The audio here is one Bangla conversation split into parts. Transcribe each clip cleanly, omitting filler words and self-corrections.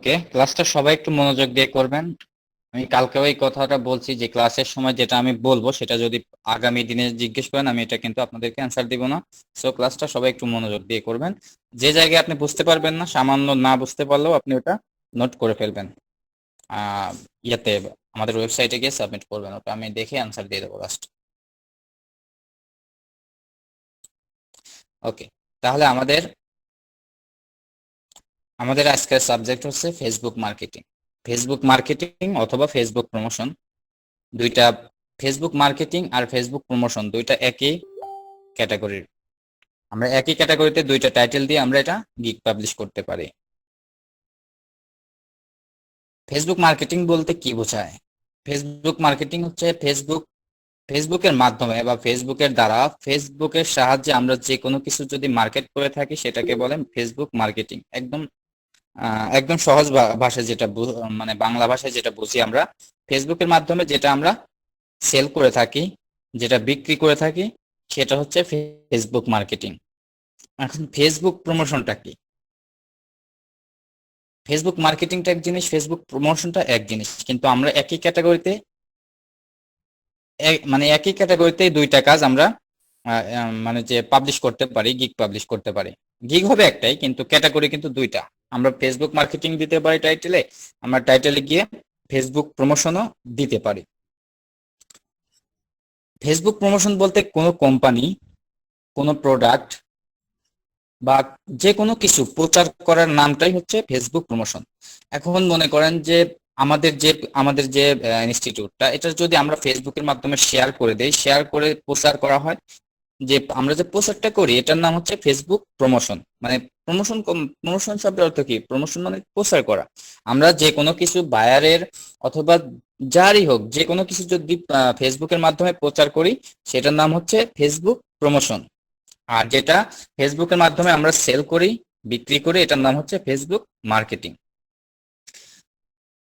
ওকে, ক্লাসটা সবাই একটু মনোযোগ দিয়ে করবেন। আমি কালকেও এই কথাটা বলছি যে ক্লাসের সময় যেটা আমি বলবো সেটা যদি আগামী দিনে জিজ্ঞেস করেন আমি এটা কিন্তু আপনাদেরকে অ্যান্সার দিব না। সো ক্লাসটা সবাই একটু মনোযোগ দিয়ে করবেন। যে জায়গায় আপনি বুঝতে পারবেন না, সামান্য না বুঝতে পারলেও আপনি ওটা নোট করে ফেলবেন। আহ ইয়াতে আমাদের ওয়েবসাইটে গিয়ে সাবমিট করবেন, ওটা আমি দেখে অ্যান্সার দিয়ে দেবো লাস্ট। ওকে, তাহলে আমাদের আমাদের আজকের সাবজেক্ট হচ্ছে ফেসবুক মার্কেটিং। ফেসবুক মার্কেটিং অথবা ফেসবুক প্রমোশন দুইটা। ফেসবুক মার্কেটিং আর ফেসবুক প্রমোশন দুইটা একই ক্যাটাগরির। আমরা একই ক্যাটাগরিতে দুইটা টাইটেল দিয়ে আমরা এটা গিগ পাবলিশ করতে পারি। ফেসবুক মার্কেটিং বলতে কি বোঝায়? ফেসবুক মার্কেটিং হচ্ছে ফেসবুকের মাধ্যমে বা ফেসবুকের দ্বারা, ফেসবুকের সাহায্যে আমরা যে কোনো কিছু যদি মার্কেট করে থাকি সেটাকে বলেন ফেসবুক মার্কেটিং। একদম সহজ ভাষায় যেটা মানে বাংলা ভাষায় যেটা বুঝি আমরা, ফেসবুকের মাধ্যমে যেটা আমরা সেল করে থাকি, যেটা বিক্রি করে থাকি, সেটা হচ্ছে ফেসবুক মার্কেটিং। এখন ফেসবুক প্রমোশনটা কি? ফেসবুক মার্কেটিংটা এক জিনিস, ফেসবুক প্রমোশনটা এক জিনিস, কিন্তু আমরা একই ক্যাটাগরিতে, মানে একই ক্যাটাগরিতে দুইটা কাজ আমরা মানে যে পাবলিশ করতে পারি, গিগ পাবলিশ করতে পারি। গিগ হবে একটাই কিন্তু ক্যাটাগরি কিন্তু দুইটা। আমরা ফেসবুক মার্কেটিং দিতে পারি টাইটেলে, আমরা টাইটেলে গিয়ে ফেসবুক প্রমোশনও দিতে পারি। ফেসবুক প্রমোশন বলতে কোনো কোম্পানি, কোনো প্রোডাক্ট বা যে কোনো কিছু প্রচার করার নামটাই হচ্ছে ফেসবুক প্রমোশন। এখন মনে করেন যে আমাদের যে ইনস্টিটিউটটা, এটা যদি আমরা ফেসবুকের মাধ্যমে শেয়ার করে দেই, শেয়ার করে প্রচার করা হয়, যে আমরা যে প্রচারটা করি এটার নাম হচ্ছে ফেসবুক প্রমোশন। মানে প্রমোশন শব্দের অর্থ কি? প্রমোশন মানে প্রচার করা। আমরা যে কোনো কিছু বায়ারের অথবা যারই হোক, যে কোনো কিছু যদি ফেসবুকের মাধ্যমে প্রচার করি সেটার নাম হচ্ছে ফেসবুক প্রমোশন। আর যেটা ফেসবুকের মাধ্যমে আমরা সেল করি, বিক্রি করি, এটার নাম হচ্ছে ফেসবুক মার্কেটিং।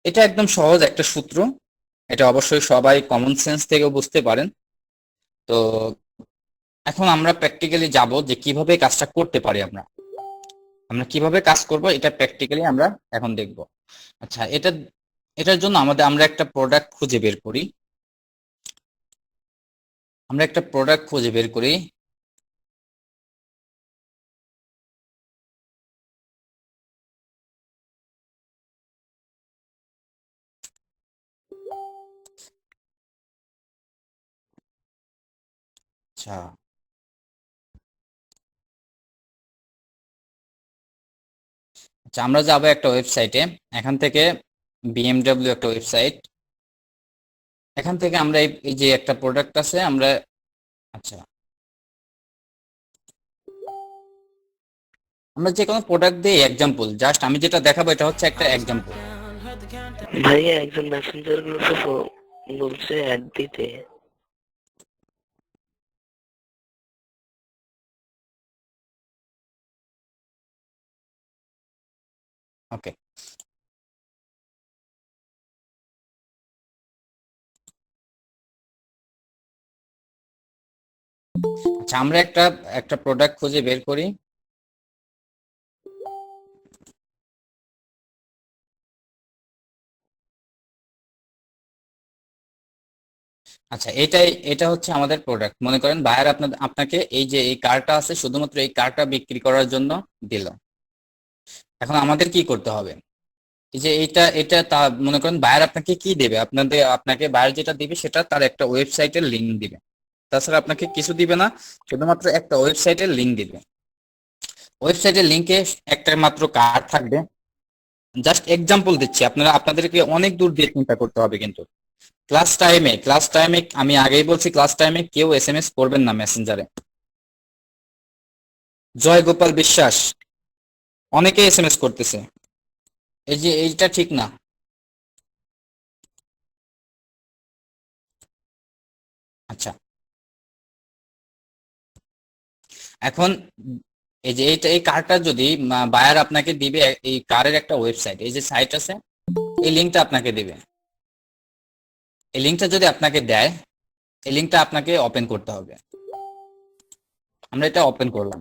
এটা একদম সহজ একটা সূত্র, এটা অবশ্যই সবাই কমন সেন্স থেকে বুঝতে পারেন। তো এখন আমরা প্র্যাকটিক্যালি যাব যে কিভাবে কাজটা করতে পারি। আমরা আমরা কিভাবে কাজ করব এটা প্র্যাকটিক্যালি আমরা এখন দেখব। আচ্ছা, এটার জন্য আমরা একটা প্রোডাক্ট খুঁজে বের করি। আমরা একটা প্রোডাক্ট খুঁজে বের করি। আচ্ছা, আচ্ছা, আমরা যাবো একটা ওয়েবসাইটে। এখান থেকে বিএমডব্লিউ একটা ওয়েবসাইট, এখান থেকে আমরা এই যে একটা প্রোডাক্ট আছে আমরা। আচ্ছা, আমরা যে কোনো প্রোডাক্ট দিয়ে এক্সাম্পল, জাস্ট আমি যেটা দেখাবো এটা হচ্ছে একটা এক্সাম্পল। ভাইয়া একজন মেসেঞ্জার গ্রুপে বলছে অ্যাড দিতে। ওকে, আচ্ছা, আমরা একটা একটা প্রোডাক্ট খুঁজে বের করি। আচ্ছা, এটা হচ্ছে আমাদের প্রোডাক্ট। মনে করেন বায়ার আপনাকে এই যে এই কারটা আছে শুধুমাত্র এই কারটা বিক্রি করার জন্য দিল। এখন আমাদের কি করতে হবে? এই যে এটা এটা তা মনে করেন বায়ার আপনাকে কি দেবে? আপনাকে বায়ার যেটা দিবে সেটা তার একটা ওয়েবসাইটের লিংক দিবে। তাছাড়া আপনাকে কিছু দিবে না, শুধুমাত্র একটা ওয়েবসাইটের লিংক দিবে। ওয়েবসাইটের লিংকে একটা মাত্র কার্ড থাকবে। জাস্ট এক্সাম্পল দিচ্ছি, আপনাদেরকে অনেক দূর দিয়ে চিন্তা করতে হবে কিন্তু। ক্লাস টাইমে আমি আগেই বলছি, ক্লাস টাইমে কেউ এসএমএস করবেন না মেসেঞ্জারে। জয় গোপাল বিশ্বাস, অনেকে এসএমএস করতেছে। এই যে এইটা ঠিক না। আচ্ছা, এখন এই যে এই কারটা যদি বায়ার আপনাকে দিবে, এই কারের একটা ওয়েবসাইট, এই যে সাইট আছে, এই লিঙ্কটা আপনাকে দিবে। এই লিঙ্কটা যদি আপনাকে দেয়, এই লিঙ্কটা আপনাকে ওপেন করতে হবে। আমরা এটা ওপেন করলাম।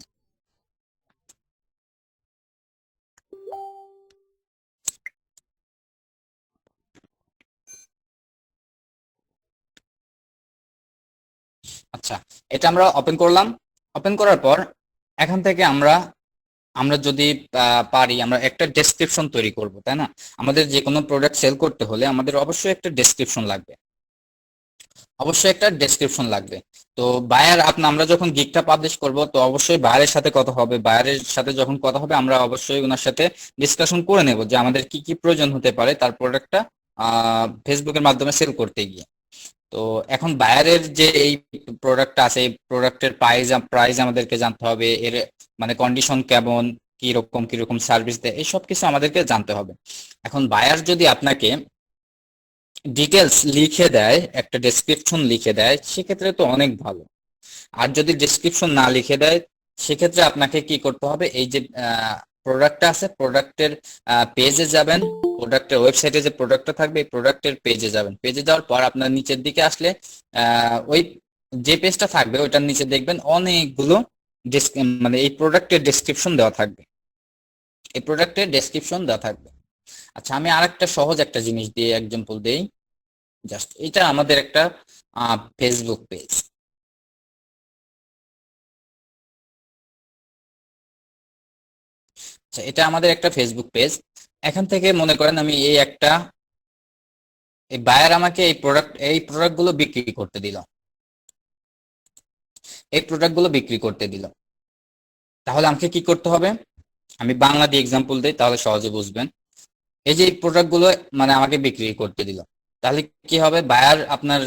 আচ্ছা, এটা আমরা ওপেন করলাম। ওপেন করার পর এখান থেকে আমরা আমরা যদি পারি আমরা একটা ডেসক্রিপশন তৈরি করব, তাই না? আমাদের যে কোনো প্রোডাক্ট সেল করতে হলে আমাদের অবশ্যই একটা ডেসক্রিপশন লাগবে, অবশ্যই একটা ডেসক্রিপশন লাগবে। তো বায়ার আমরা যখন গিগটা পাবলিশ করব, তো অবশ্যই বায়ারের সাথে কথা হবে। বায়ারের সাথে যখন কথা হবে আমরা অবশ্যই ওনার সাথে ডিসকাশন করে নেব যে আমাদের কি কি প্রয়োজন হতে পারে তার প্রোডাক্টটা ফেসবুকের মাধ্যমে সেল করতে গিয়ে। তো এখন বায়ারের যে এই প্রোডাক্টটা আছে, এই প্রোডাক্টের প্রাইস আমাদেরকে জানতে হবে, এর মানে কন্ডিশন কেমন, কিরকম কিরকম সার্ভিস দেয়, এই সব কিছু আমাদেরকে জানতে হবে। এখন বায়ার যদি আপনাকে ডিটেলস লিখে দেয়, একটা ডেসক্রিপশন লিখে দেয়, সেক্ষেত্রে তো অনেক ভালো। আর যদি ডেসক্রিপশন না লিখে দেয়, সেক্ষেত্রে আপনাকে কি করতে হবে, এই যে প্রোডাক্টটা আছে প্রোডাক্টের পেজে যাবেন, প্রোডাক্টের ওয়েবসাইটে যে প্রোডাক্টটা থাকবে এই প্রোডাক্টের পেজে যাবেন। পেজে যাওয়ার পর আপনার নিচের দিকে আসলে ওই যে পেজটা থাকবে ওইটার নিচে দেখবেন অনেকগুলো মানে এই প্রোডাক্টের ডেসক্রিপশন দেওয়া থাকবে, এই প্রোডাক্টের ডেসক্রিপশন দেওয়া থাকবে। আচ্ছা, আমি আরেকটা সহজ একটা জিনিস দিয়ে এক্সাম্পল দেই। জাস্ট এটা আমাদের একটা ফেসবুক পেজ। আচ্ছা, এটা আমাদের একটা ফেসবুক পেজ। এখান থেকে মনে করেন আমি এই বায়ার আমাকে এই প্রোডাক্ট গুলো বিক্রি করতে দিল, এই প্রোডাক্ট গুলো বিক্রি করতে দিল। তাহলে আমাকে কি করতে হবে, আমি বাংলা দিয়ে এক্সাম্পল দিই তাহলে সহজে বুঝবেন। এই যে এই প্রোডাক্ট গুলো মানে আমাকে বিক্রি করতে দিল, তাহলে কি হবে, বায়ার আপনার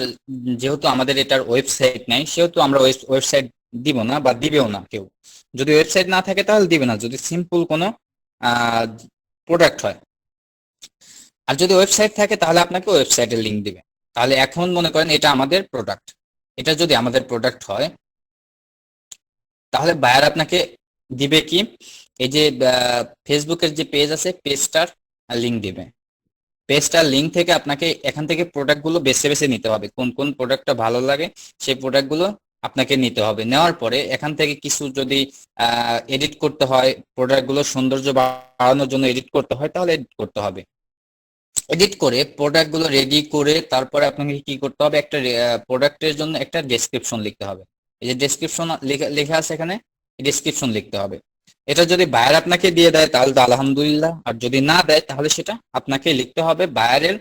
যেহেতু আমাদের এটার ওয়েবসাইট নাই, সেহেতু আমরা ওয়েবসাইট দিব না বা দিবেও না কেউ। যদি ওয়েবসাইট না থাকে তাহলে দিবে না, যদি সিম্পল কোনো প্রোডাক্ট হয়। আর যদি ওয়েবসাইট থাকে তাহলে আপনাকে ওয়েবসাইটের লিংক দিবে। তাহলে এখন মনে করেন এটা আমাদের প্রোডাক্ট, এটা যদি আমাদের প্রোডাক্ট হয় তাহলে বায়ার আপনাকে দিবে কি, এই যে ফেসবুকের যে পেজ আছে পেজটার লিংক দিবে। পেজটার লিংক থেকে আপনাকে এখান থেকে প্রোডাক্ট গুলো বেছে বেছে নিতে হবে, কোন কোন প্রোডাক্টটা ভালো লাগে সেই প্রোডাক্ট গুলো আপনাকে নিতে হবে। নেওয়ার পরে এখান থেকে কিছু যদি এডিট করতে হয়, প্রোডাক্ট গুলো সৌন্দর্য বাড়ানোর জন্য এডিট করতে হয়, তাহলে এডিট করতে হবে। এডিট করে প্রোডাক্ট গুলো রেডি করে তারপরে আপনাকে কি করতে হবে, একটা প্রোডাক্টের জন্য একটা ডেসক্রিপশন লিখতে হবে। এই যে ডেসক্রিপশন লেখা আছে এখানে, ডেসক্রিপশন লিখতে হবে। এটা যদি বায়ার আপনাকে দিয়ে দেয় তাহলে তো আলহামদুলিল্লাহ, আর যদি না দেয় তাহলে সেটা আপনাকে লিখতে হবে বায়ারের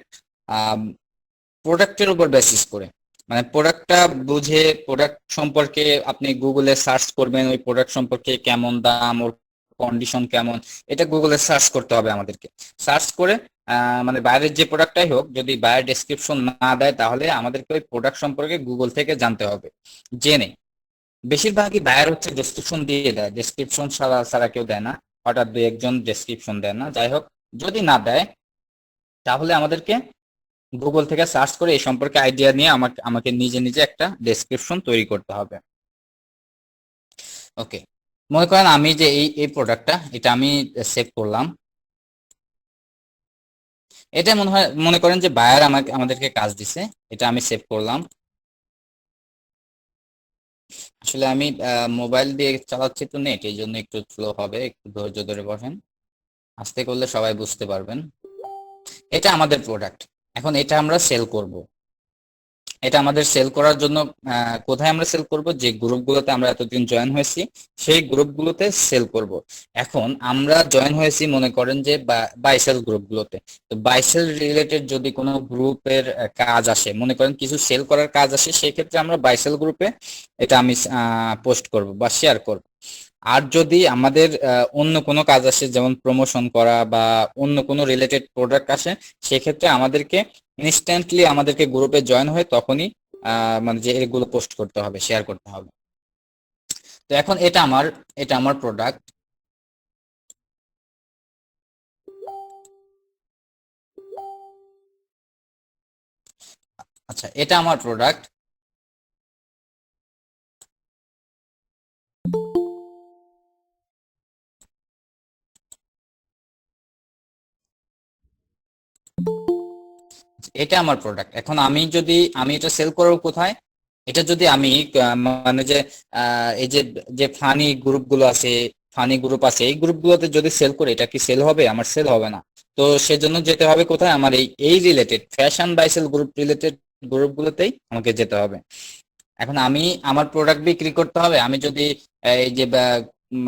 প্রোডাক্টের উপর বেসিস করে। মানে প্রোডাক্টটা বুঝে, প্রোডাক্ট সম্পর্কে আপনি গুগলে সার্চ করবেন, ওই প্রোডাক্ট সম্পর্কে কেমন দাম, ওর কন্ডিশন কেমন, এটা গুগলে সার্চ করতে হবে আমাদেরকে। সার্চ করে মানে বাইরের যে প্রোডাক্টটাই হোক, যদি বাইরের ডেসক্রিপশন না দেয় তাহলে আমাদেরকে ওই প্রোডাক্ট সম্পর্কে গুগল থেকে জানতে হবে। জেনে, বেশিরভাগই বায়ার হচ্ছে ডেসক্রিপশন দিয়ে দেয়, ডেসক্রিপশন ছাড়া ছাড়া কেউ দেয় না, হঠাৎ দুই একজন ডেসক্রিপশন দেয় না। যাই হোক, যদি না দেয় তাহলে আমাদেরকে গুগল থেকে সার্চ করে এই সম্পর্কে আইডিয়া নিয়ে আমাকে আমাকে নিজে নিজে একটা ডেসক্রিপশন তৈরি করতে হবে। ওকে, মনে করেন আমি যে এই এই প্রোডাক্টটা এটা আমি সেভ করলাম। এটা মনে করেন যে বায়ার আমাদেরকে কাজ দিছে, এটা আমি সেভ করলাম। আসলে আমি মোবাইল দিয়ে চালাচ্ছি তো নেট, এই জন্য একটু স্লো হবে, একটু ধৈর্য ধরে বসেন, আস্তে করলে সবাই বুঝতে পারবেন। এটা আমাদের প্রোডাক্ট, এখন এটা আমরা সেল করব। এটা আমাদের সেল করার জন্য কোথায় আমরা সেল করব, যে গ্রুপগুলোতে আমরা এতদিন জয়েন হয়েছি সেই গ্রুপগুলোতে সেল করব। এখন আমরা জয়েন হয়েছি মনে করেন যে বাইসেল গ্রুপগুলোতে। তো বাইসেল রিলেটেড যদি কোনো গ্রুপের কাজ আসে, মনে করেন কিছু সেল করার কাজ আসে, সেই ক্ষেত্রে আমরা বাইসেল গ্রুপে এটা আমি পোস্ট করব বা শেয়ার করব। আর যদি আমাদের অন্য কোনো কাজ আসে, যেমন প্রমোশন করা বা অন্য কোনো রিলেটেড প্রোডাক্ট আসে, সেক্ষেত্রে আমাদেরকে ইনস্ট্যান্টলি আমাদেরকে গ্রুপে জয়েন হয়ে তখনই মানে যে এগুলো পোস্ট করতে হবে, শেয়ার করতে হবে। তো এখন এটা আমার প্রোডাক্ট। আচ্ছা, এটা আমার প্রোডাক্ট। এটা আমার প্রোডাক্ট। এখন আমি এটা সেল করবো কোথায়, এটা যদি আমি মানে যে এই যে যে ফানি গ্রুপগুলো আছে, ফানি গ্রুপ আছে, এই গ্রুপগুলোতে যদি সেল করি, এটা কি সেল হবে? আমার সেল হবে না। তো সেজন্য যেতে হবে কোথায়, আমার এই এই related fashion buy sell group related গ্রুপগুলোতেই আমাকে যেতে হবে। এখন আমি আমার প্রোডাক্ট বিক্রি করতে হবে, আমি যদি এই যে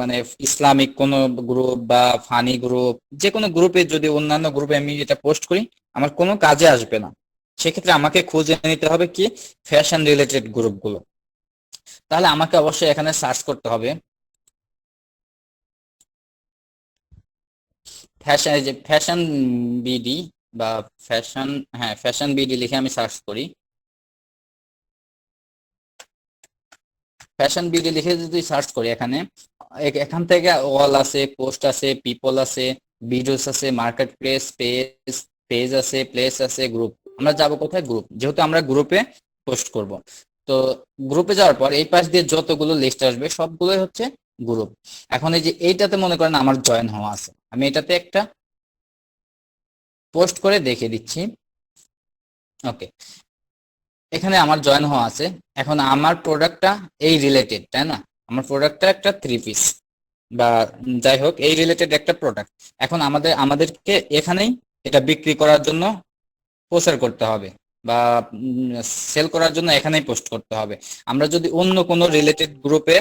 মানে ইসলামিক কোন গ্রুপ বা ফানি গ্রুপ, যে কোনো গ্রুপে যদি অন্যান্য গ্রুপে আমি এটা পোস্ট করি, আমার কোনো কাজে আসবে না। সেক্ষেত্রে আমাকে খুঁজে নিতে হবে কি ফ্যাশন রিলেটেড গ্রুপগুলো। তাহলে আমাকে অবশ্যই এখানে সার্চ করতে হবে ফ্যাশন, এই যে ফ্যাশন বিডি বা ফ্যাশন, হ্যাঁ ফ্যাশন বিডি লিখে আমি সার্চ করি। ফ্যাশন বিডি লিখে যদি সার্চ করি এখানে, এখান থেকে অল আছে, পোস্ট আছে, পিপল আছে, ভিডিওস আছে, মার্কেট প্লেস, পেজ, পেজ আছে, প্লেস আছে, গ্রুপ। আমরা যাব কোথায়? গ্রুপ, যেহেতু আমরা গ্রুপে পোস্ট করব। তো গ্রুপে যাওয়ার পর এই পাশ দিয়ে যতগুলো লিস্ট আসবে সবগুলোই হচ্ছে গ্রুপ। এখন এই যে এইটাতে মনে করেন আমার জয়েন হওয়া আছে, আমি এটাতে একটা পোস্ট করে দেখিয়ে দিচ্ছি। ওকে, এখানে আমার জয়েন হওয়া আছে। এখন আমার প্রোডাক্টটা এই রিলেটেড, তাই না? আমার প্রোডাক্টটা একটা থ্রি পিস বা যাই হোক এই রিলেটেড একটা প্রোডাক্ট। এখন আমাদেরকে এখানেই এটা বিক্রি করার জন্য প্রচার করতে হবে বা সেল করার জন্য এখানেই পোস্ট করতে হবে। আমরা যদি অন্য কোনো রিলেটেড গ্রুপে,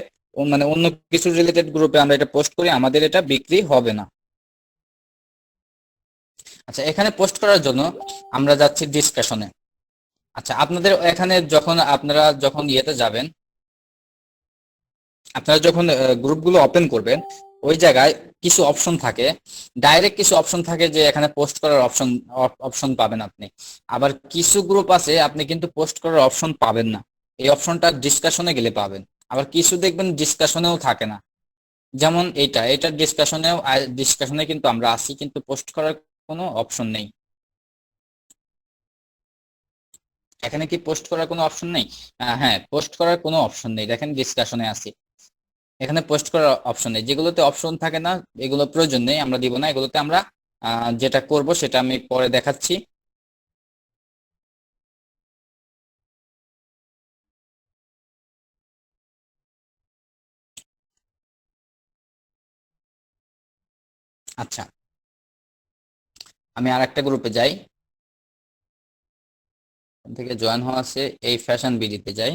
মানে অন্য কিছু রিলেটেড গ্রুপে আমরা এটা পোস্ট করি, আমাদের এটা বিক্রি হবে না। আচ্ছা, এখানে পোস্ট করার জন্য আমরা যাচ্ছি ডিসকাশনে। আচ্ছা, আপনাদের এখানে যখন আপনারা যখন ইয়েতে যাবেন, আপনারা যখন গ্রুপগুলো ওপেন করবেন, ওই জায়গায় কিছু অপশন থাকে, ডাইরেক্ট কিছু অপশন থাকে যে এখানে পোস্ট করার অপশন অপশন পাবেন আপনি। আবার কিছু গ্রুপ আছে আপনি কিন্তু পোস্ট করার অপশন পাবেন না, এই অপশনটা ডিসকাশনে গেলে পাবেন। আবার কিছু দেখবেন ডিসকাশনেও থাকে না, যেমন এটা ডিসকাশনেও, ডিসকাশনে কিন্তু আমরা আছি কিন্তু পোস্ট করার কোনো অপশন নেই। এখানে কি পোস্ট করার কোনো অপশন নেই? হ্যাঁ, পোস্ট করার কোনো অপশন নেই, দেখেন ডিসকাশনে আছি। এখানে পোস্ট করার অপশন নেই, যেগুলোতে অপশন থাকে না এগুলো প্রয়োজন নেই, আমরা দিব না এগুলোতে। আমরা যেটা করব সেটা আমি পরে দেখাচ্ছি। আচ্ছা, আমি আর একটা গ্রুপে যাই, এখান থেকে জয়েন হওয়া আছে, এই ফ্যাশন বিডিতে যাই।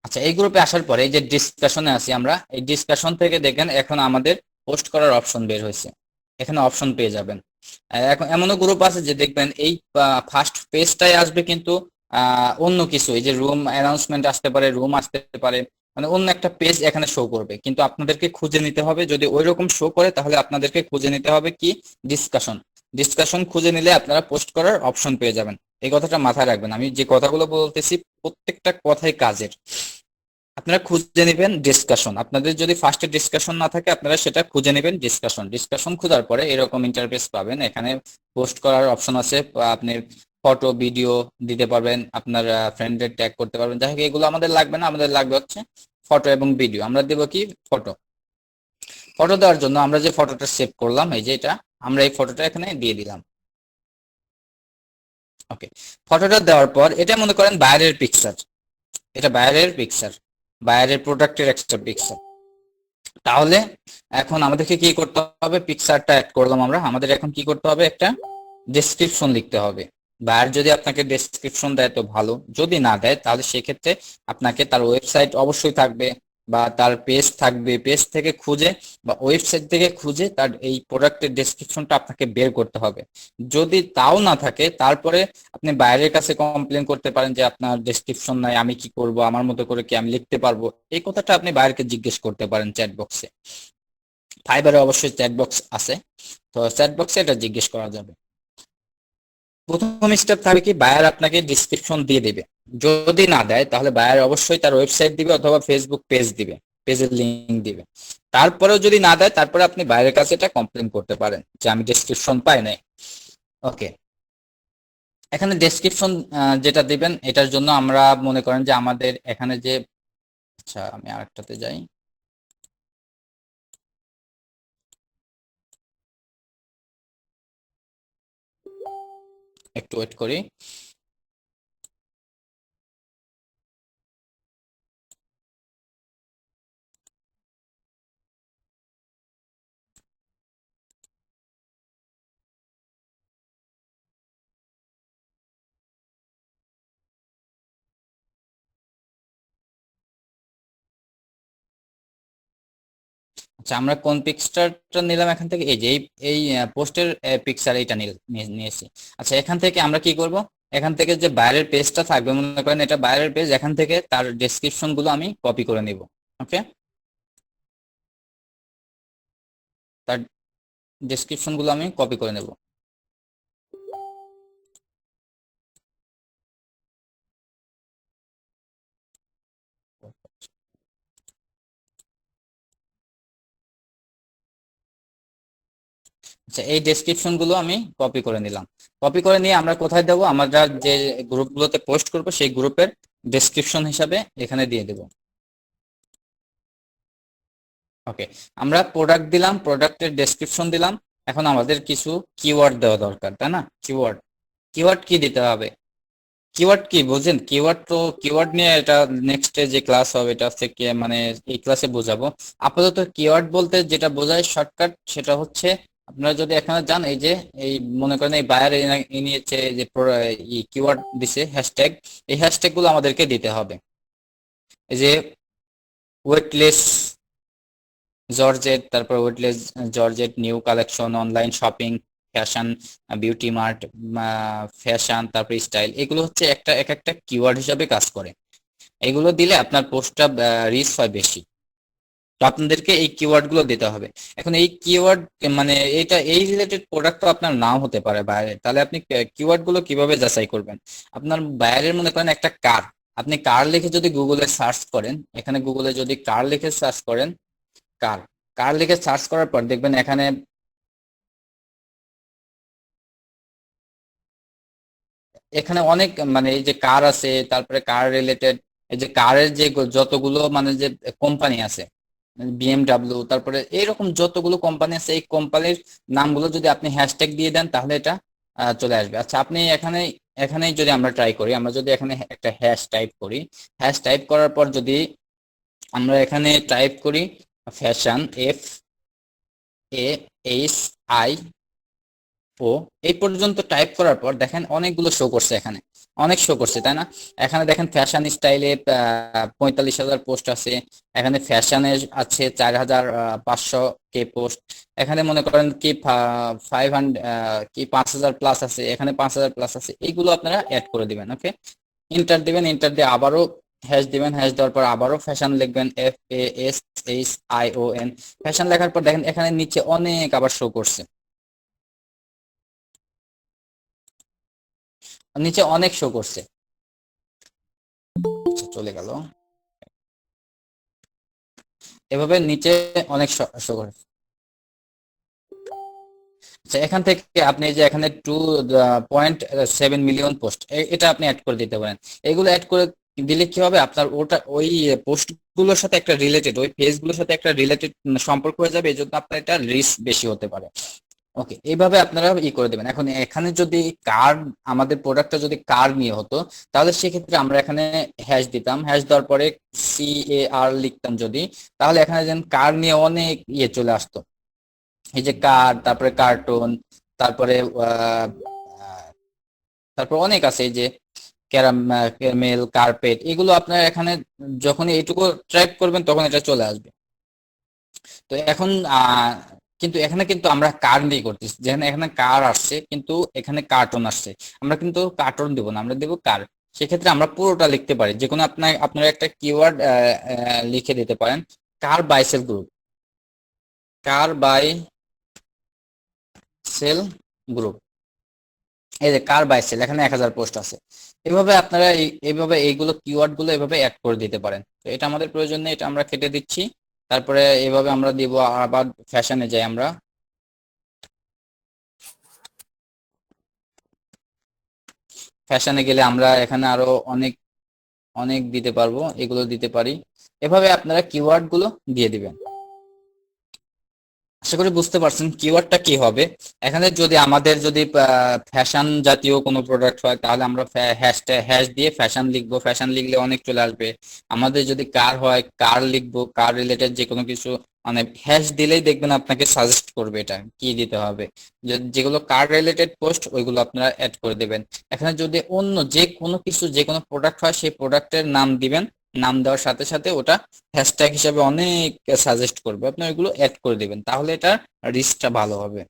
আচ্ছা, এই গ্রুপে আসার পরে এই যে ডিসকাশনে আছি আমরা, এই ডিসকাশন থেকে দেখেন এখন আমাদের পোস্ট করার অপশন বের হয়েছে, এখানে অপশন পেয়ে যাবেন। এখন এমনও গ্রুপ আছে যে দেখবেন এই ফার্স্ট পেজটাই আসবে কিন্তু অন্য কিছু, এই যে রুম অ্যানাউন্সমেন্ট আসতে পারে, রুম আসতে পারে, মানে অন্য একটা পেজ এখানে শো করবে, কিন্তু আপনাদেরকে খুঁজে নিতে হবে। যদি ওই রকম শো করে তাহলে আপনাদেরকে খুঁজে নিতে হবে কি ডিসকাশন। ডিসকাশন খুঁজে নিলে আপনারা পোস্ট করার অপশন পেয়ে যাবেন। এই কথাটা মাথায় রাখবেন, আমি যে কথাগুলো বলতেছি প্রত্যেকটা কথাই কাজের। আপনারা খুঁজে নেবেন ডিসকাশন, আপনাদের যদি ফার্স্টে ডিসকাশন না থাকে আপনারা সেটা খুঁজে নেবেন ডিসকাশন। ডিসকাশন খোঁজার পরে এরকম ইন্টারফেস পাবেন, এখানে পোস্ট করার অপশন আছে, আপনি ফটো ভিডিও দিতে পারবেন, আপনার ফ্রেন্ডের ট্যাগ করতে পারবেন। যাই হোক এগুলো আমাদের লাগবে না, আমাদের লাগবে হচ্ছে ফটো এবং ভিডিও। আমরা দেবো কি ফটো। ফটো দেওয়ার জন্য আমরা যে ফটোটা সেভ করলাম, এই যে এটা, আমরা এই ফটোটা এখানে দিয়ে দিলাম। ওকে, ফটোটা দেওয়ার পর এটা মনে করেন বাইরের পিকচার, এটা বাইরের পিকচার, বাইরের প্রোডাক্টের একটা পিকচার। তাহলে এখন আমাদেরকে কি করতে হবে? পিকচারটা অ্যাড করলাম আমরা, আমাদের এখন কি করতে হবে? একটা ডেসক্রিপশন লিখতে হবে। বায়ার যদি আপনাকে ডেসক্রিপশন দেয় তো ভালো, যদি না দেয় তাহলে সেক্ষেত্রে আপনাকে তার ওয়েবসাইট অবশ্যই থাকবে বা তার পেজ থাকবে, পেজ থেকে খুঁজে বা ওয়েবসাইট থেকে খুঁজে তার এই প্রোডাক্টের ডেসক্রিপশনটা আপনাকে বের করতে হবে। যদি তাও না থাকে তারপরে আপনি বাইরের কাছে কমপ্লেন করতে পারেন যে আপনার ডেসক্রিপশন নাই, আমি কি করব, আমার মতো করে কি আমি লিখতে পারবো? এই কথাটা আপনি বাইরেকে জিজ্ঞেস করতে পারেন চ্যাট বক্সে। ফাইবারে অবশ্যই চ্যাট বক্স আছে, তো চ্যাট বক্সে এটা জিজ্ঞেস করা যাবে। প্রথম স্টেপ থাকবে কি বায়ার আপনাকে ডিসক্রিপশন দিয়ে দিবে, যদি না দেয় তাহলে বায়ার অবশ্যই তার ওয়েবসাইট দিবে অথবা ফেসবুক পেজ দিবে, পেজের লিংক দিবে। তারপরেও যদি না দেয় তারপরে আপনি বাইরের কাছে এটা কমপ্লেন করতে পারেন যে আমি ডেসক্রিপশন পাই নাই। ওকে, এখানে ডেসক্রিপশন যেটা দিবেন এটার জন্য আমরা মনে করেন যে আমাদের এখানে যে, আচ্ছা আমি আরেকটাতে যাই, একটু ওয়েট করি। আচ্ছা, আমরা কোন পিকচারটা নিলাম এখান থেকে? এই যে এই পোস্টের পিকচার এইটা নিয়েছি। আচ্ছা, এখান থেকে আমরা কি করব, এখান থেকে যে বাইরের পেজটা থাকবে, মনে করেন এটা বাইরের পেজ, এখান থেকে তার ডেসক্রিপশন গুলো আমি কপি করে নিব। ওকে, তার ডেসক্রিপশন গুলো আমি কপি করে নেব। আচ্ছা, এই ডেসক্রিপশন গুলো আমি কপি করে নিলাম। কপি করে নিয়ে আমরা কোথায় দেবো, আমরা যে গ্রুপগুলোতে পোস্ট করব সেই গ্রুপের ডেসক্রিপশন হিসাবে এখানে দিয়ে দেব। ওকে, আমরা প্রোডাক্ট দিলাম, প্রোডাক্টের ডেসক্রিপশন দিলাম। এখন আমাদের কিছু কিওয়ার্ড দেওয়া দরকার, তাই না? কিওয়ার্ড, কিওয়ার্ড কি দিতে হবে? কিওয়ার্ড কি বোঝেন? কিওয়ার্ড তো, কিওয়ার্ড নিয়ে এটা নেক্সট যে ক্লাস হবে এটা হচ্ছে কি, মানে এই ক্লাসে বোঝাবো। আপাতত কিওয়ার্ড বলতে যেটা বোঝায় শর্টকাট, সেটা হচ্ছে আপনারা যদি এখানে যান, এই যে এই মনে করেন এই বায়ার নিয়েছে যে কিওয়ার্ড দিছে হ্যাশট্যাগ, এই হ্যাশট্যাগ গুলো আমাদেরকে দিতে হবে। এই যে ওয়েটলেস জর্জেট, তারপর weightless georgette, new collection, online shopping, fashion, beauty mart, fashion, তারপর স্টাইল, এগুলো হচ্ছে একটা এক একটা কিওয়ার্ড হিসাবে কাজ করে। এগুলো দিলে আপনার পোস্টটা রিচ হয় বেশি। তো আপনাদেরকে এই কিওয়ার্ড গুলো দিতে হবে। এখন এই কিওয়ার্ড মানে এটা এই রিলেটেড প্রোডাক্ট তো আপনার নাও হতে পারে বাইরে, তাহলে আপনি কিওয়ার্ড গুলো কিভাবে যাচাই করবেন? আপনার বাইরের মনে করেন একটা কার, আপনি কার লিখে যদি গুগলে সার্চ করেন, এখানে গুগলে যদি কার লিখে সার্চ করেন, কার, কার লিখে সার্চ করার পর দেখবেন এখানে এখানে অনেক মানে এই যে কার আছে, তারপরে কার রিলেটেড এই যে কারের যে যতগুলো মানে যে কোম্পানি আছে, বিএমডাব্লিউ, তারপরে এইরকম যতগুলো কোম্পানি আছে, এই কোম্পানির নামগুলো যদি আপনি হ্যাশট্যাগ দিয়ে দেন তাহলে এটা চলে আসবে। আচ্ছা, আপনি এখানে এখানেই যদি আমরা ট্রাই করি, আমরা যদি এখানে একটা হ্যাশ টাইপ করি, হ্যাশ টাইপ করার পর যদি আমরা এখানে টাইপ করি ফ্যাশন, FASI, ও এই পর্যন্ত টাইপ করার পর দেখেন অনেকগুলো শো করছে, এখানে অনেক শো করছে, তাই না? এখানে দেখেন ফ্যাশন স্টাইলে 45,000 পোস্ট আছে, এখানে ফ্যাশনে আছে 4,500 কে পোস্ট, এখানে মনে করেন কি 5,000 প্লাস আছে, এখানে 5,000 প্লাস আছে। এইগুলো আপনারা অ্যাড করে দিবেন। ওকে, ইন্টার দিবেন, ইন্টার দিয়ে আবারও হ্যাশ দিবেন, হ্যাশ দেওয়ার পর আবারও ফ্যাশন লিখবেন, FASHION, ফ্যাশন লেখার পর দেখেন এখানে নিচে অনেক আবার শো করছে, নিচে অনেক শো করছে। আচ্ছা, চলে গেল, এভাবে নিচে অনেক শো করছে। আচ্ছা, এখান থেকে আপনি যে এখানে 2.7 মিলিয়ন পোস্ট, এটা আপনি অ্যাড করে দিতে পারেন। এগুলো অ্যাড করে দিলে কি হবে, আপনার ওটা ওই পোস্ট গুলোর সাথে একটা রিলেটেড, ওই পেজ গুলোর সাথে একটা রিলেটেড সম্পর্ক হয়ে যাবে, এই জন্য আপনার এটা রিচ বেশি হতে পারে। ওকে, এইভাবে আপনারা করে দেবেন। এখন এখানে যদি কার, আমাদের প্রোডাক্টটা যদি কার নিয়ে হতো, তাহলে সেক্ষেত্রে আমরা এখানে হ্যাশ দিতাম, হ্যাশ দেওয়ার পরে CAR লিখতাম যদি, তাহলে এখানে যেন কার নিয়ে অনেক চলে আসতো। এই যে কার, তারপরে কার্টুন, তারপরে আহ, আহ, তারপর অনেক আছে, এই যে ক্যারামেল, কার্পেট, এগুলো আপনার এখানে যখন এইটুকু ট্রাইপ করবেন তখন এটা চলে আসবে। তো এখন কিন্তু এখানে কিন্তু আমরা কার নিয়ে করতেছি, যেখানে এখানে কার আসছে কিন্তু এখানে কার্টুন আসছে, আমরা কিন্তু কার্টুন দেবো না, আমরা দেবো কার। সেক্ষেত্রে আমরা পুরোটা লিখতে পারি, যে কোনো আপনারা একটা কিওয়ার্ড লিখে দিতে পারেন, কার বাই সেল গ্রুপ, কার বাই সেল গ্রুপ, এই যে কার বাই সেল, এখানে 1,000 পোস্ট আছে। এভাবে আপনারা এইভাবে এইগুলো কিওয়ার্ড গুলো এভাবে অ্যাড করে দিতে পারেন। তো এটা আমাদের প্রয়োজন নেই, এটা আমরা কেটে দিচ্ছি। তারপরে এইভাবে আমরা দিব। আবার ফ্যাশনে যাই আমরা, ফ্যাশনে গেলে আমরা এখানে আরো অনেক অনেক দিতে পারবো, এগুলো দিতে পারি। এভাবে আপনারা কিওয়ার্ড গুলো দিয়ে দিবেন। আশা করি বুঝতে পারছেন কিওয়ার্ডটা কি হবে। এখানে যদি আমাদের যদি ফ্যাশন জাতীয় কোনো প্রোডাক্ট হয়, তাহলে আমরা হ্যাশ দিয়ে ফ্যাশন লিখবো, ফ্যাশন লিখলে অনেক চলে আসবে। আমাদের যদি কার হয়, কার লিখবো, কার রিলেটেড যে কোনো কিছু, মানে হ্যাশ দিলেই দেখবেন আপনাকে সাজেস্ট করবে এটা কি দিতে হবে। যেগুলো কার রিলেটেড পোস্ট, ওইগুলো আপনারা অ্যাড করে দেবেন। এখানে যদি অন্য যে কোনো কিছু, যে কোনো প্রোডাক্ট হয়, সেই প্রোডাক্টের নাম দিবেন। নাম দেওয়ার সাথে সাথে ওটা হ্যাশট্যাগ হিসাবে অনেক সাজেস্ট করবে, আপনি ওইগুলো অ্যাড করে দিবেন, তাহলে এটা রিচটা ভালো হবে।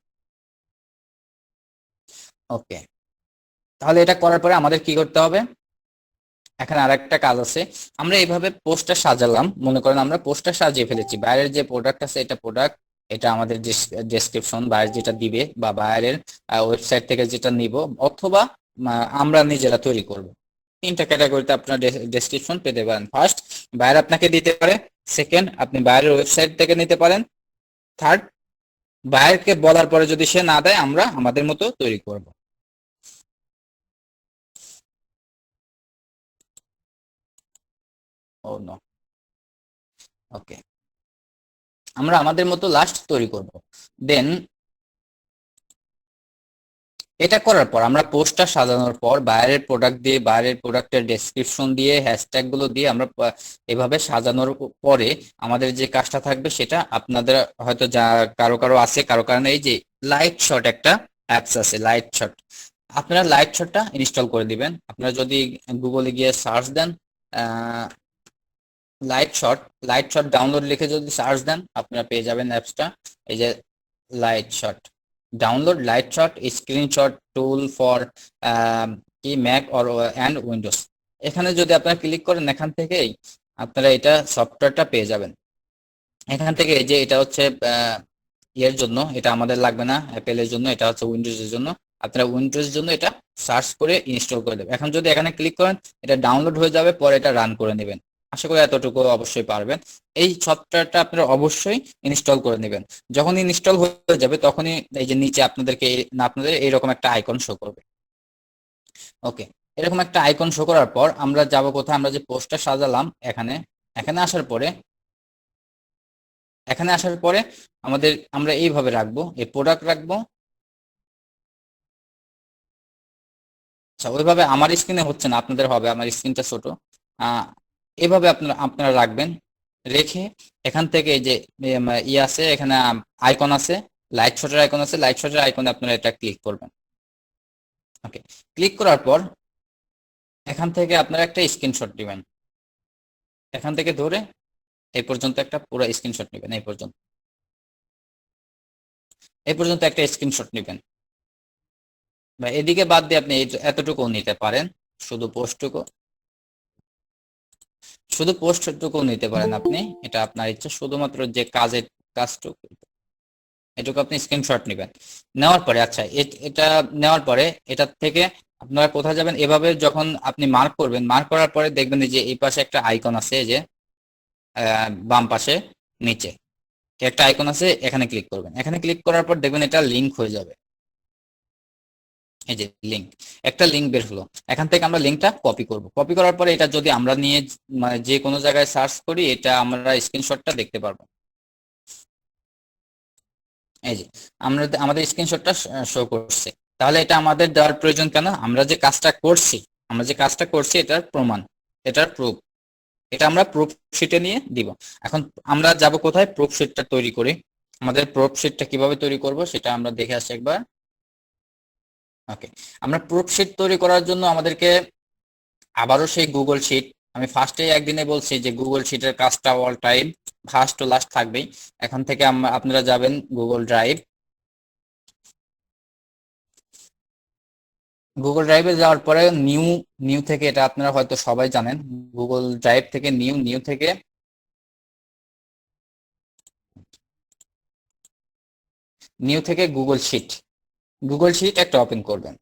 ওকে, তাহলে এটা করার পরে আমাদের কি করতে হবে, এখানে আরেকটা কাজ আছে। আমরা এইভাবে পোস্টটা সাজালাম, মনে করেন আমরা পোস্টটা সাজিয়ে ফেলেছি, বাইরের যে প্রোডাক্ট আছে এটা প্রোডাক্ট, এটা আমাদের ডেসক্রিপশন বাইরে যেটা দিবে বা বাইরের ওয়েবসাইট থেকে যেটা নিব, অথবা আমরা নিজেরা তৈরি করব। তিনটা ক্যাটাগরিতে আপনার ডেসক্রিপশন পেতে পারেন। ফার্স্ট, বাইরে আপনাকে দিতে পারে। সেকেন্ড, আপনি বাইরের ওয়েবসাইট থেকে নিতে পারেন। থার্ড, বাইরকে বলার পরে যদি সে না দেয়, আমরা আমাদের মতো তৈরি করব। ও নো, ওকে, আমরা আমাদের মতো লাস্ট তৈরি করব। দেন এটা করার পর আমরা পোস্টটা সাজানোর পর বাইরের প্রোডাক্ট দিয়ে, বাইরের প্রোডাক্টের ডেসক্রিপশন দিয়ে, হ্যাশট্যাগ গুলো দিয়ে আমরা এভাবে সাজানোর পরে আমাদের যে কাজটা থাকবে সেটা আপনাদের হয়তো যা কারো কারো আছে, কারো কারণে এই যে লাইট শট একটা অ্যাপস আছে, লাইট শট, আপনারা লাইট শটটা ইনস্টল করে দিবেন। আপনারা যদি গুগলে গিয়ে সার্চ দেন light shot, light shot download লিখে যদি সার্চ দেন আপনারা পেয়ে যাবেন অ্যাপসটা। এই যে light shot download, light shot screenshot tool for কি ম্যাক অর অ্যান্ড উইন্ডোজ, এখানে যদি আপনারা ক্লিক করেন এখান থেকেই আপনারা এটা সফটওয়্যারটা পেয়ে যাবেন। এখান থেকে এই যে এটা হচ্ছে ইয়ের জন্য, এটা আমাদের লাগবে না, অ্যাপেলের জন্য, এটা হচ্ছে উইন্ডোজের জন্য। আপনারা উইন্ডোজের জন্য এটা সার্চ করে ইনস্টল করে দেবেন। এখন যদি এখানে ক্লিক করেন এটা ডাউনলোড হয়ে যাবে, পরে এটা রান করে নেবেন। আশা করি এতটুকু অবশ্যই পারবেন। এই সফটওয়্যারটা আপনারা অবশ্যই ইনস্টল করে নেবেন। যখন ইনস্টল হয়ে যাবে তখনই এই যে নিচে আপনাদেরকে আপনাদের এইরকম একটা আইকন শো করবে। ওকে, এরকম একটা আইকন শো করার পর আমরা যাব কোথায়, আমরা যে পোস্টটা সাজালাম এখানে, এখানে আসার পরে, এখানে আসার পরে আমরা এইভাবে রাখবো, এই প্রোডাক্ট রাখবো। আচ্ছা, ওইভাবে আমার স্ক্রিনে হচ্ছে না, আপনাদের হবে, আমার স্ক্রিনটা ছোট। এভাবে আপনারা আপনারা রাখবেন। রেখে এখান থেকে এই যে আছে এখানে আইকন আছে, লাইট শটের আইকন আছে, লাইট শটের আইকনে আপনারা এটা ক্লিক করবেন। ওকে, ক্লিক করার পর এখান থেকে আপনারা একটা স্ক্রিনশট নেবেন, এখান থেকে ধরে এই পর্যন্ত একটা পুরো স্ক্রিনশট নেবেন, এই পর্যন্ত একটা স্ক্রিনশট নেবেন, বা এদিকে বাদ দিয়ে আপনি এতটুকু নিতে পারেন, শুধু পোস্টটুকু, শুধু পোস্টটুকু নিতে পারেন আপনি, এটা আপনার ইচ্ছা, শুধুমাত্র যে কাজের কাজটুকু এটুকু আপনি স্ক্রিনশট নেবেন। নেওয়ার পরে আচ্ছা এটা নেওয়ার পরে এটা থেকে আপনারা কোথায় যাবেন, এভাবে যখন আপনি মার্ক করবেন, মার্ক করার পরে দেখবেন যে এই পাশে একটা আইকন আছে, এই যে বাম পাশে নিচে একটা আইকন আছে, এখানে ক্লিক করবেন। এখানে ক্লিক করার পর দেখবেন এটা লিংক হয়ে যাবে, এই যে লিংক, একটা লিংক বের হলো। এখান থেকে আমরা লিংকটা কপি করব, কপি করার পরে এটা যদি আমরা নিয়ে মানে যে কোনো জায়গায় সার্চ করি, এটা আমরা স্ক্রিনশটটা দেখতে পারবো। এই যে আমরা আমাদের স্ক্রিনশটটা শো করছে। তাহলে এটা আমাদের দেওয়ার প্রয়োজন কেন, আমরা যে কাজটা করছি, আমরা যে কাজটা করছি এটার প্রমাণ, এটার প্রুফ, এটা আমরা প্রুফ শিটে নিয়ে দিব। এখন আমরা যাব কোথায়, প্রুফ শিটটা তৈরি করি। আমাদের প্রুফ শিটটা কিভাবে তৈরি করব সেটা আমরা দেখে আসি একবার। ওকে, আমরা প্রুফ শিট তৈরি করার জন্য আমাদেরকে আবারও সেই গুগল শিট, আমি ফার্স্টে একদিনে বলছি যে গুগল শিটের কাজটা all time first to last থাকবেই। এখন থেকে আপনারা যাবেন গুগল ড্রাইভ, গুগল ড্রাইভে যাওয়ার পরে নিউ, নিউ থেকে, এটা আপনারা হয়তো সবাই জানেন, গুগল ড্রাইভ থেকে নিউ, নিউ থেকে গুগল শিট, গুগল শিট একটা ওপেন করবেন।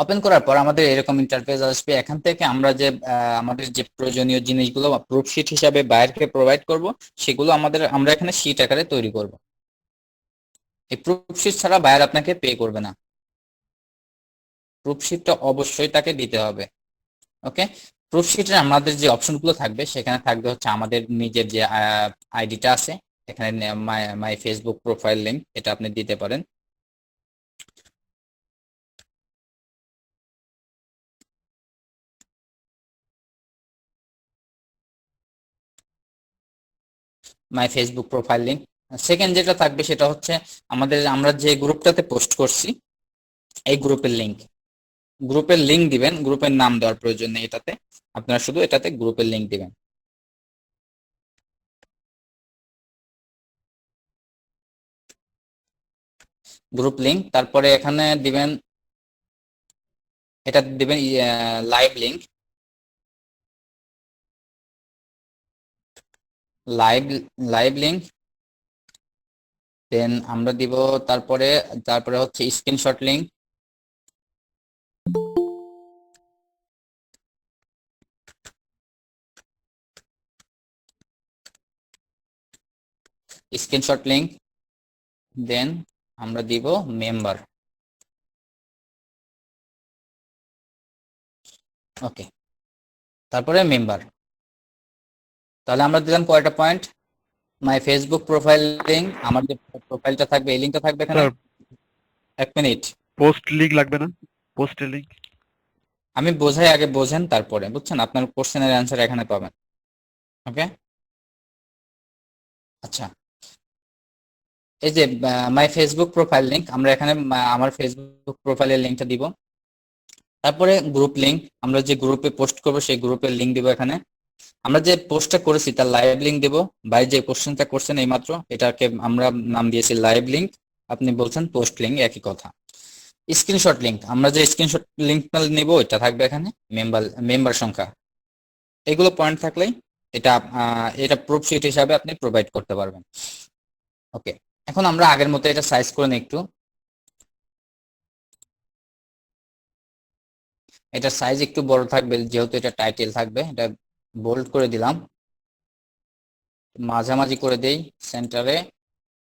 ওপেন করার পর আমাদের এরকম ইন্টারফেস আসবে। এখান থেকে আমরা যে আমাদের যে প্রয়োজনীয় জিনিসগুলো প্রুফশিট হিসাবে বাইরকে প্রোভাইড করব, সেগুলো আমরা এখানে শিট আকারে তৈরি করব। এই প্রুফশিট ছাড়া বাইর আপনাকে পে করবে না, প্রুফশিটটা অবশ্যই তাকে দিতে হবে। ওকে, প্রুফশিটে আমাদের যে অপশনগুলো থাকবে সেখানে থাকবে হচ্ছে আমাদের নিজের যে আইডিটা আছে, এখানে মাই ফেসবুক প্রোফাইল লিংক, এটা আপনি দিতে পারেন। My Facebook profile link. Second যেটা থাকবে সেটা হচ্ছে আমরা যে গ্রুপটাতে পোস্ট করছি এই গ্রুপের লিংক, গ্রুপের লিংক দিবেন, গ্রুপের নাম দেওয়ার প্রয়োজন নেই এটাতে, আপনারা শুধু এটাতে গ্রুপের লিংক দিবেন। গ্রুপ লিংক, তারপরে এখানে দিবেন, এটা দিবেন live link, live live link. Then আমরা দিব তারপরে, তারপরে হচ্ছে screenshot link, screenshot link. Then আমরা দিব মেম্বার। ওকে, তারপরে মেম্বার। তাহলে আমরা দিলাম কয়টা point? My Facebook profile link, আমার যে প্রোফাইলটা থাকবে এই লিংকটা থাকবে এখানে। স্যার, 1 মিনিট, পোস্ট লিঙ্ক লাগবে না? পোস্টের লিঙ্ক। আমি বোঝাই, আগে বোঝেন তারপরে, বুঝছেন? আপনার কোশ্চেনের অ্যান্সার এখানে পাবেন। ওকে, আচ্ছা, এই যে মাই ফেসবুক প্রোফাইল লিংক, আমরা এখানে আমার ফেসবুক প্রোফাইলের লিংকটা দিব। তারপরে গ্রুপ লিংক, আমরা যে গ্রুপে পোস্ট করব সেই গ্রুপের লিংক দিব এখানে। আমরা যে পোস্টটা করেছি তার লাইভ লিংক দেব। ভাই যে কোশ্চেনটা করছেন এইমাত্র, এটাকে আমরা নাম দিয়েছি লাইভ লিংক, আপনি বলছেন পোস্ট লিংক, একই কথা। স্ক্রিনশট লিংক, আমরা যে স্ক্রিনশট লিংকটা নিব এটা থাকবে এখানে। মেম্বার, মেম্বার সংখ্যা, এগুলো পয়েন্ট থাকলেই এটা এটা প্রুফশিট হিসাবে আপনি প্রোভাইড করতে পারবেন। ওকে, এখন আমরা আগের মতো এটা সাইজ করে নিই একটু। এটা সাইজ একটু বড় থাকবে যেহেতু এটা টাইটেল থাকবে, এটা বোল্ড করে দিলাম, মাঝামাঝি করে দেই সেন্টারে।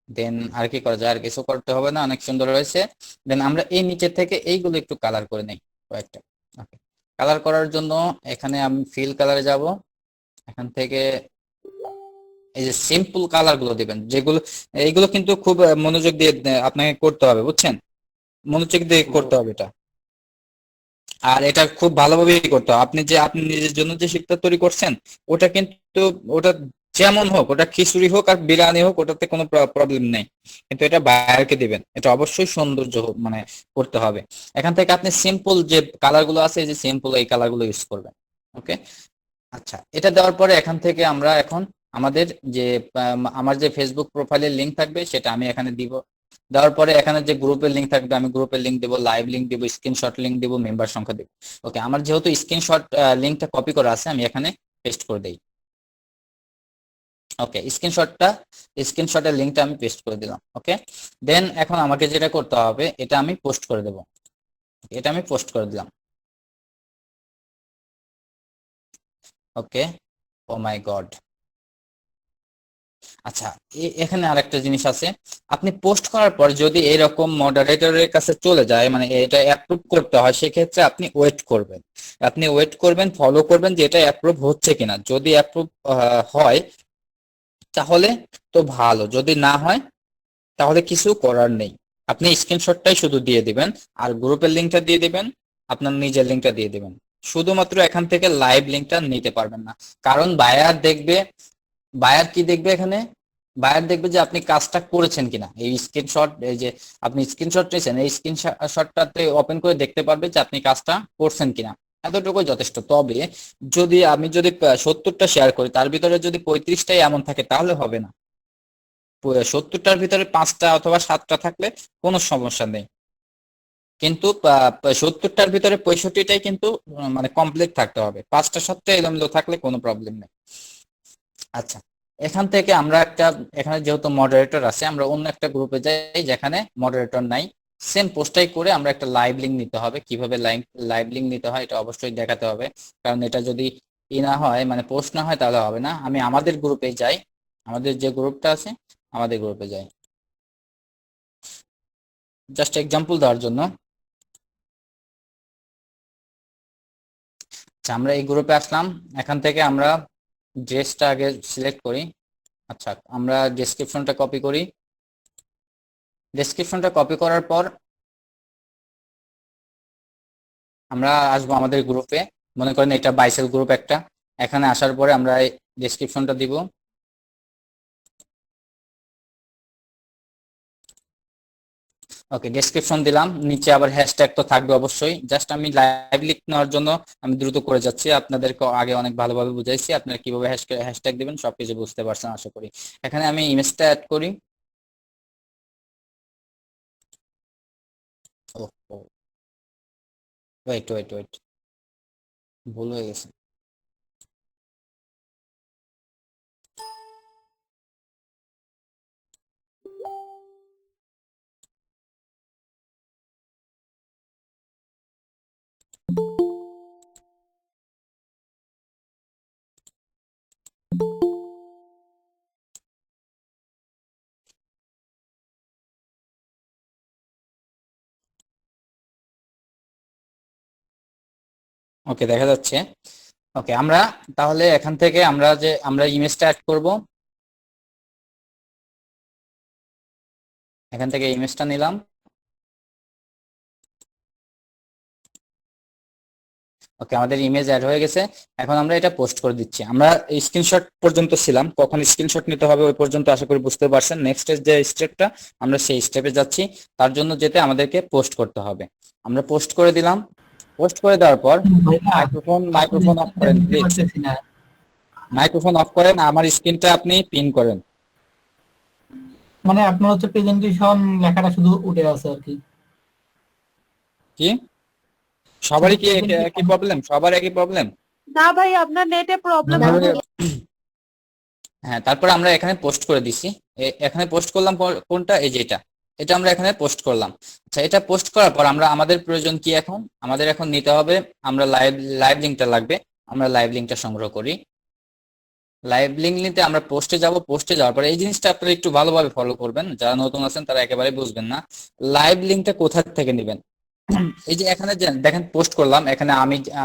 দেন আর কি করা যায়? আর কিছু করতে হবে না, অনেক সুন্দর হয়েছে। দেন আমরা এই নিচে থেকে এইগুলো একটু কালার করে নেই কয়েকটা। ওকে, কালার করার জন্য এখানে আমি ফিল কালারে যাব, এখান থেকে এই যে সিম্পল কালার গুলো দিবেন যেগুলো, এইগুলো কিন্তু খুব মনোযোগ দিয়ে আপনাকে করতে হবে, বুঝছেন? মনোযোগ দিয়ে করতে হবে এটা, আর এটা খুব ভালোভাবেই করতে হবে। আপনি যে আপনি নিজের জন্য যে শিকটা তৈরি করছেন ওটা কিন্তু, ওটা যেমন হোক, ওটা খিচুড়ি হোক আর বিরিয়ানি হোক, ওটাতে কোনো প্রবলেম নেই, কিন্তু এটা বাইরেকে দিবেন, এটা অবশ্যই সৌন্দর্য মানে করতে হবে। এখান থেকে আপনি সিম্পল যে কালার গুলো আছে, এই যে সিম্পল এই কালার গুলো ইউজ করবেন। ওকে, আচ্ছা, এটা দেওয়ার পরে এখান থেকে আমরা এখন আমাদের যে আমার যে ফেসবুক প্রোফাইলের লিংক থাকবে সেটা আমি এখানে দিব। দেওয়ার পরে এখানে যে গ্রুপের লিংক থাকবে আমি গ্রুপের লিংক দেবো, লাইভ লিংক দেবো, স্ক্রিনশট লিংক দেবো, মেম্বার সংখ্যা দেবো। ওকে, আমার যেহেতু স্ক্রিনশট লিংকটা কপি করা আছে আমি এখানে পেস্ট করে দেই। ওকে, স্ক্রিনশটের লিংকটা আমি পেস্ট করে দিলাম। ওকে, দেন এখন আমাকে যেটা করতে হবে এটা আমি পোস্ট করে দেবো, এটা আমি পোস্ট করে দিলাম। ওকে, ও মাই গড। আচ্ছা, এখানে আরেকটা জিনিস আছে, আপনি পোস্ট করার পর যদি এরকম মডারেটরের কাছে চলে যায়, মানে এটা অ্যাপ্রুভ করতে হয়, সেক্ষেত্রে আপনি ওয়েট করবেন, আপনি ওয়েট করবেন, ফলো করবেন যে এটা অ্যাপ্রুভ হচ্ছে কিনা। যদি অ্যাপ্রুভ হয় তাহলে তো ভালো, যদি না হয় তাহলে কিছু করার নেই। আপনি স্ক্রিনশটটাই শুধু দিয়ে দিবেন আর গ্রুপের লিঙ্কটা দিয়ে দিবেন, আপনার নিজের লিঙ্কটা দিয়ে দিবেন। শুধুমাত্র এখান থেকে লাইভ লিঙ্কটা নিতে পারবেন না, কারণ বায়ার দেখবে, বায়ার কি দেখবে এখানে? বায়ার দেখবে যে আপনি কাজটা করেছেন কিনা। এই স্ক্রিনশট, এই যে আপনি স্ক্রিনশট নিয়েছেন, এই স্ক্রিনশটটাতে ওপেন করে দেখতে পারবে যে আপনি কাজটা করছেন কিনা। এতটুকুই যথেষ্ট। তবে যদি আমি যদি 70টা শেয়ার করি তার ভিতরে যদি 35টাই এমন থাকে তাহলে হবে না। 70টার ভিতরে 5টা অথবা 7টা থাকলে কোনো সমস্যা নেই, কিন্তু 70টার ভিতরে 65টাই কিন্তু মানে কমপ্লিট থাকতে হবে। 5টা 7টা এলোমেলো থাকলে কোনো প্রবলেম নেই। আচ্ছা, এখান থেকে আমরা একটা, এখানে যেহেতু মডারেটর আছে আমরা অন্য একটা গ্রুপে যাই যেখানে মডারেটর নাই। সেম পোস্টটাই করে আমরা একটা লাইভ লিংক নিতে হবে। কিভাবে লাইভ লিংক নিতে হয় এটা অবশ্যই দেখাতে হবে, কারণ এটা যদি না হয়, মানে পোস্ট না হয় তাহলে হবে না। আমি আমাদের গ্রুপে যাই, আমাদের যে গ্রুপটা আছে আমাদের গ্রুপে যাই, জাস্ট এক্সাম্পল দেওয়ার জন্য। আচ্ছা, আমরা এই গ্রুপে আসলাম, এখান থেকে আমরা ড্রেসটা আগে সিলেক্ট করি। আচ্ছা, আমরা ডেসক্রিপশনটা কপি করি। ডেসক্রিপশনটা কপি করার পর আমরা আসবো আমাদের গ্রুপে, মনে করেন এটা বাইসেল গ্রুপ একটা। এখানে আসার পরে আমরা ডেসক্রিপশনটা দিব। ওকে, ডেসক্রিপশন দিলাম, নিচে আবার হ্যাশট্যাগ তো থাকবে অবশ্যই। জাস্ট আমি লাইভ লিংক নেওয়ার জন্য আমি দ্রুত করে যাচ্ছি, আপনাদেরকে আগে অনেক ভালোভাবে বুঝাইছি আপনারা কিভাবে হ্যাশট্যাগ দিবেন, সবকিছু বুঝতে পারছেন আশা করি। এখানে আমি ইমেজটা অ্যাড করি। ও ওয়েট ওয়েট ওয়েট, ভুল হয়ে গেছে। ওকে, দেখা যাচ্ছে। ওকে, আমরা তাহলে এখান থেকে আমরা ইমেজটা অ্যাড করব। এখান থেকে ইমেজটা নিলাম। ওকে, আমাদের ইমেজ অ্যাড হয়ে গেছে। এখন আমরা এটা পোস্ট করে দিচ্ছি। আমরা স্ক্রিনশট পর্যন্ত ছিলাম, কখন স্ক্রিনশট নিতে হবে ওই পর্যন্ত আশা করি বুঝতে পারছেন। নেক্সট যে স্টেপটা, আমরা সেই স্টেপে যাচ্ছি। তার জন্য যেতে আমাদেরকে পোস্ট করতে হবে। আমরা পোস্ট করে দিলাম। পোস্ট করে দেওয়ার পর মাইক্রোফোন অফ করেন প্লিজ। মাইক্রোফোন অফ করেন, আমার স্ক্রিনটা আপনি পিন করেন। মানে আপনার হচ্ছে প্রেজেন্টেশন লেখাটা শুধু উঠে আছে আর কি। কি সবারই কি একই প্রবলেম? সবার একই প্রবলেম? না ভাই, আপনার নেটে প্রবলেম হ্যাঁ, তারপরে আমরা এখানে পোস্ট করে দিছি। এখানে পোস্ট করলাম কোনটা, এই যে এটা আমরা এখানে পোস্ট করলাম। আচ্ছা, এটা পোস্ট করার পর আমাদের প্রয়োজন কি? এখন আমাদের এখন নিতে হবে, আমরা লাইভ লিংকটা লাগবে। আমরা লাইভ লিংকটা সংগ্রহ করি। লাইভ লিংক নিতে আমরা পোস্টে যাব। পোস্টে যাওয়ার পর এই জিনিসটা আপনারা একটু ভালোভাবে ফলো করবেন, যারা নতুন আছেন তারা একেবারে বুঝবেন না। লাইভ লিংকটা কোথা থেকে নেবেন? এই যে এখানে যে দেখেন পোস্ট করলাম, এখানে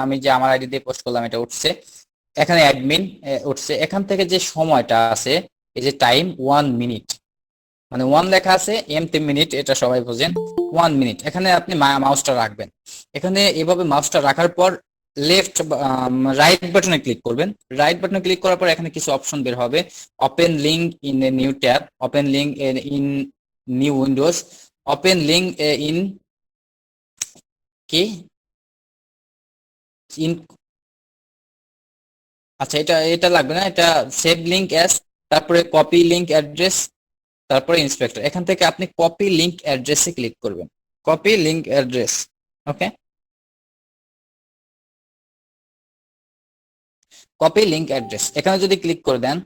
আমি যে আমার আইডি দিয়ে পোস্ট করলাম এটা উঠছে। এখানে অ্যাডমিন উঠছে। এখান থেকে যে সময়টা আছে, এই যে টাইম 1 মিনিট, মানে 1 লেখা আছে, এমটি মিনিট, এটা সবাই বোঝেন। 1 মিনিট, এখানে আপনি মাউসটা রাখবেন। এখানে এভাবে মাউসটা রাখার পর রাইট বাটনে ক্লিক করবেন। রাইট বাটনে ক্লিক করার পর এখানে কিছু অপশন বের হবে। Open link in a new tab, open link in new windows, open link in কি ইন আচ্ছা, এটা লাগবে না, এটা সেভ লিংক অ্যাজ, তারপরে কপি লিংক অ্যাড্রেস, তারপরে ইন্সপেক্টর। এখান থেকে আপনি কপি লিংক অ্যাড্রেসে ক্লিক করবেন। Copy link address. Okay, copy link address এখানে যদি ক্লিক করে দেন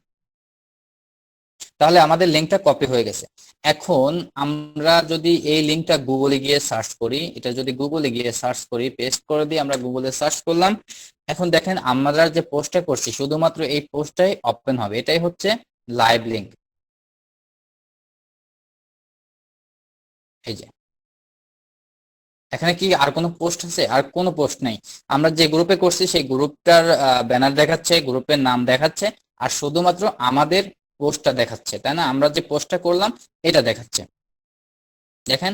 তাহলে আমাদের লিংকটা কপি হয়ে গেছে। এখন আমরা যদি এই লিংকটা গুগলে গিয়ে সার্চ করি, এটা যদি গুগলে গিয়ে সার্চ করি, পেস্ট করে দিই, আমরা গুগলে সার্চ করলাম। এখন দেখেন আমরা যে পোস্টটা করছি শুধুমাত্র এই পোস্টটাই ওপেন হবে। এটাই হচ্ছে লাইভ লিংক। এই যে এখানে কি আর কোনো পোস্ট আছে? আর কোনো পোস্ট নেই। আমরা যে গ্রুপে করছি সেই গ্রুপটার ব্যানার দেখাচ্ছে, গ্রুপের নাম দেখাচ্ছে, আর শুধুমাত্র আমাদের পোস্টটা দেখাচ্ছে, তাই না? আমরা যে পোস্টটা করলাম এটা দেখাচ্ছে, দেখেন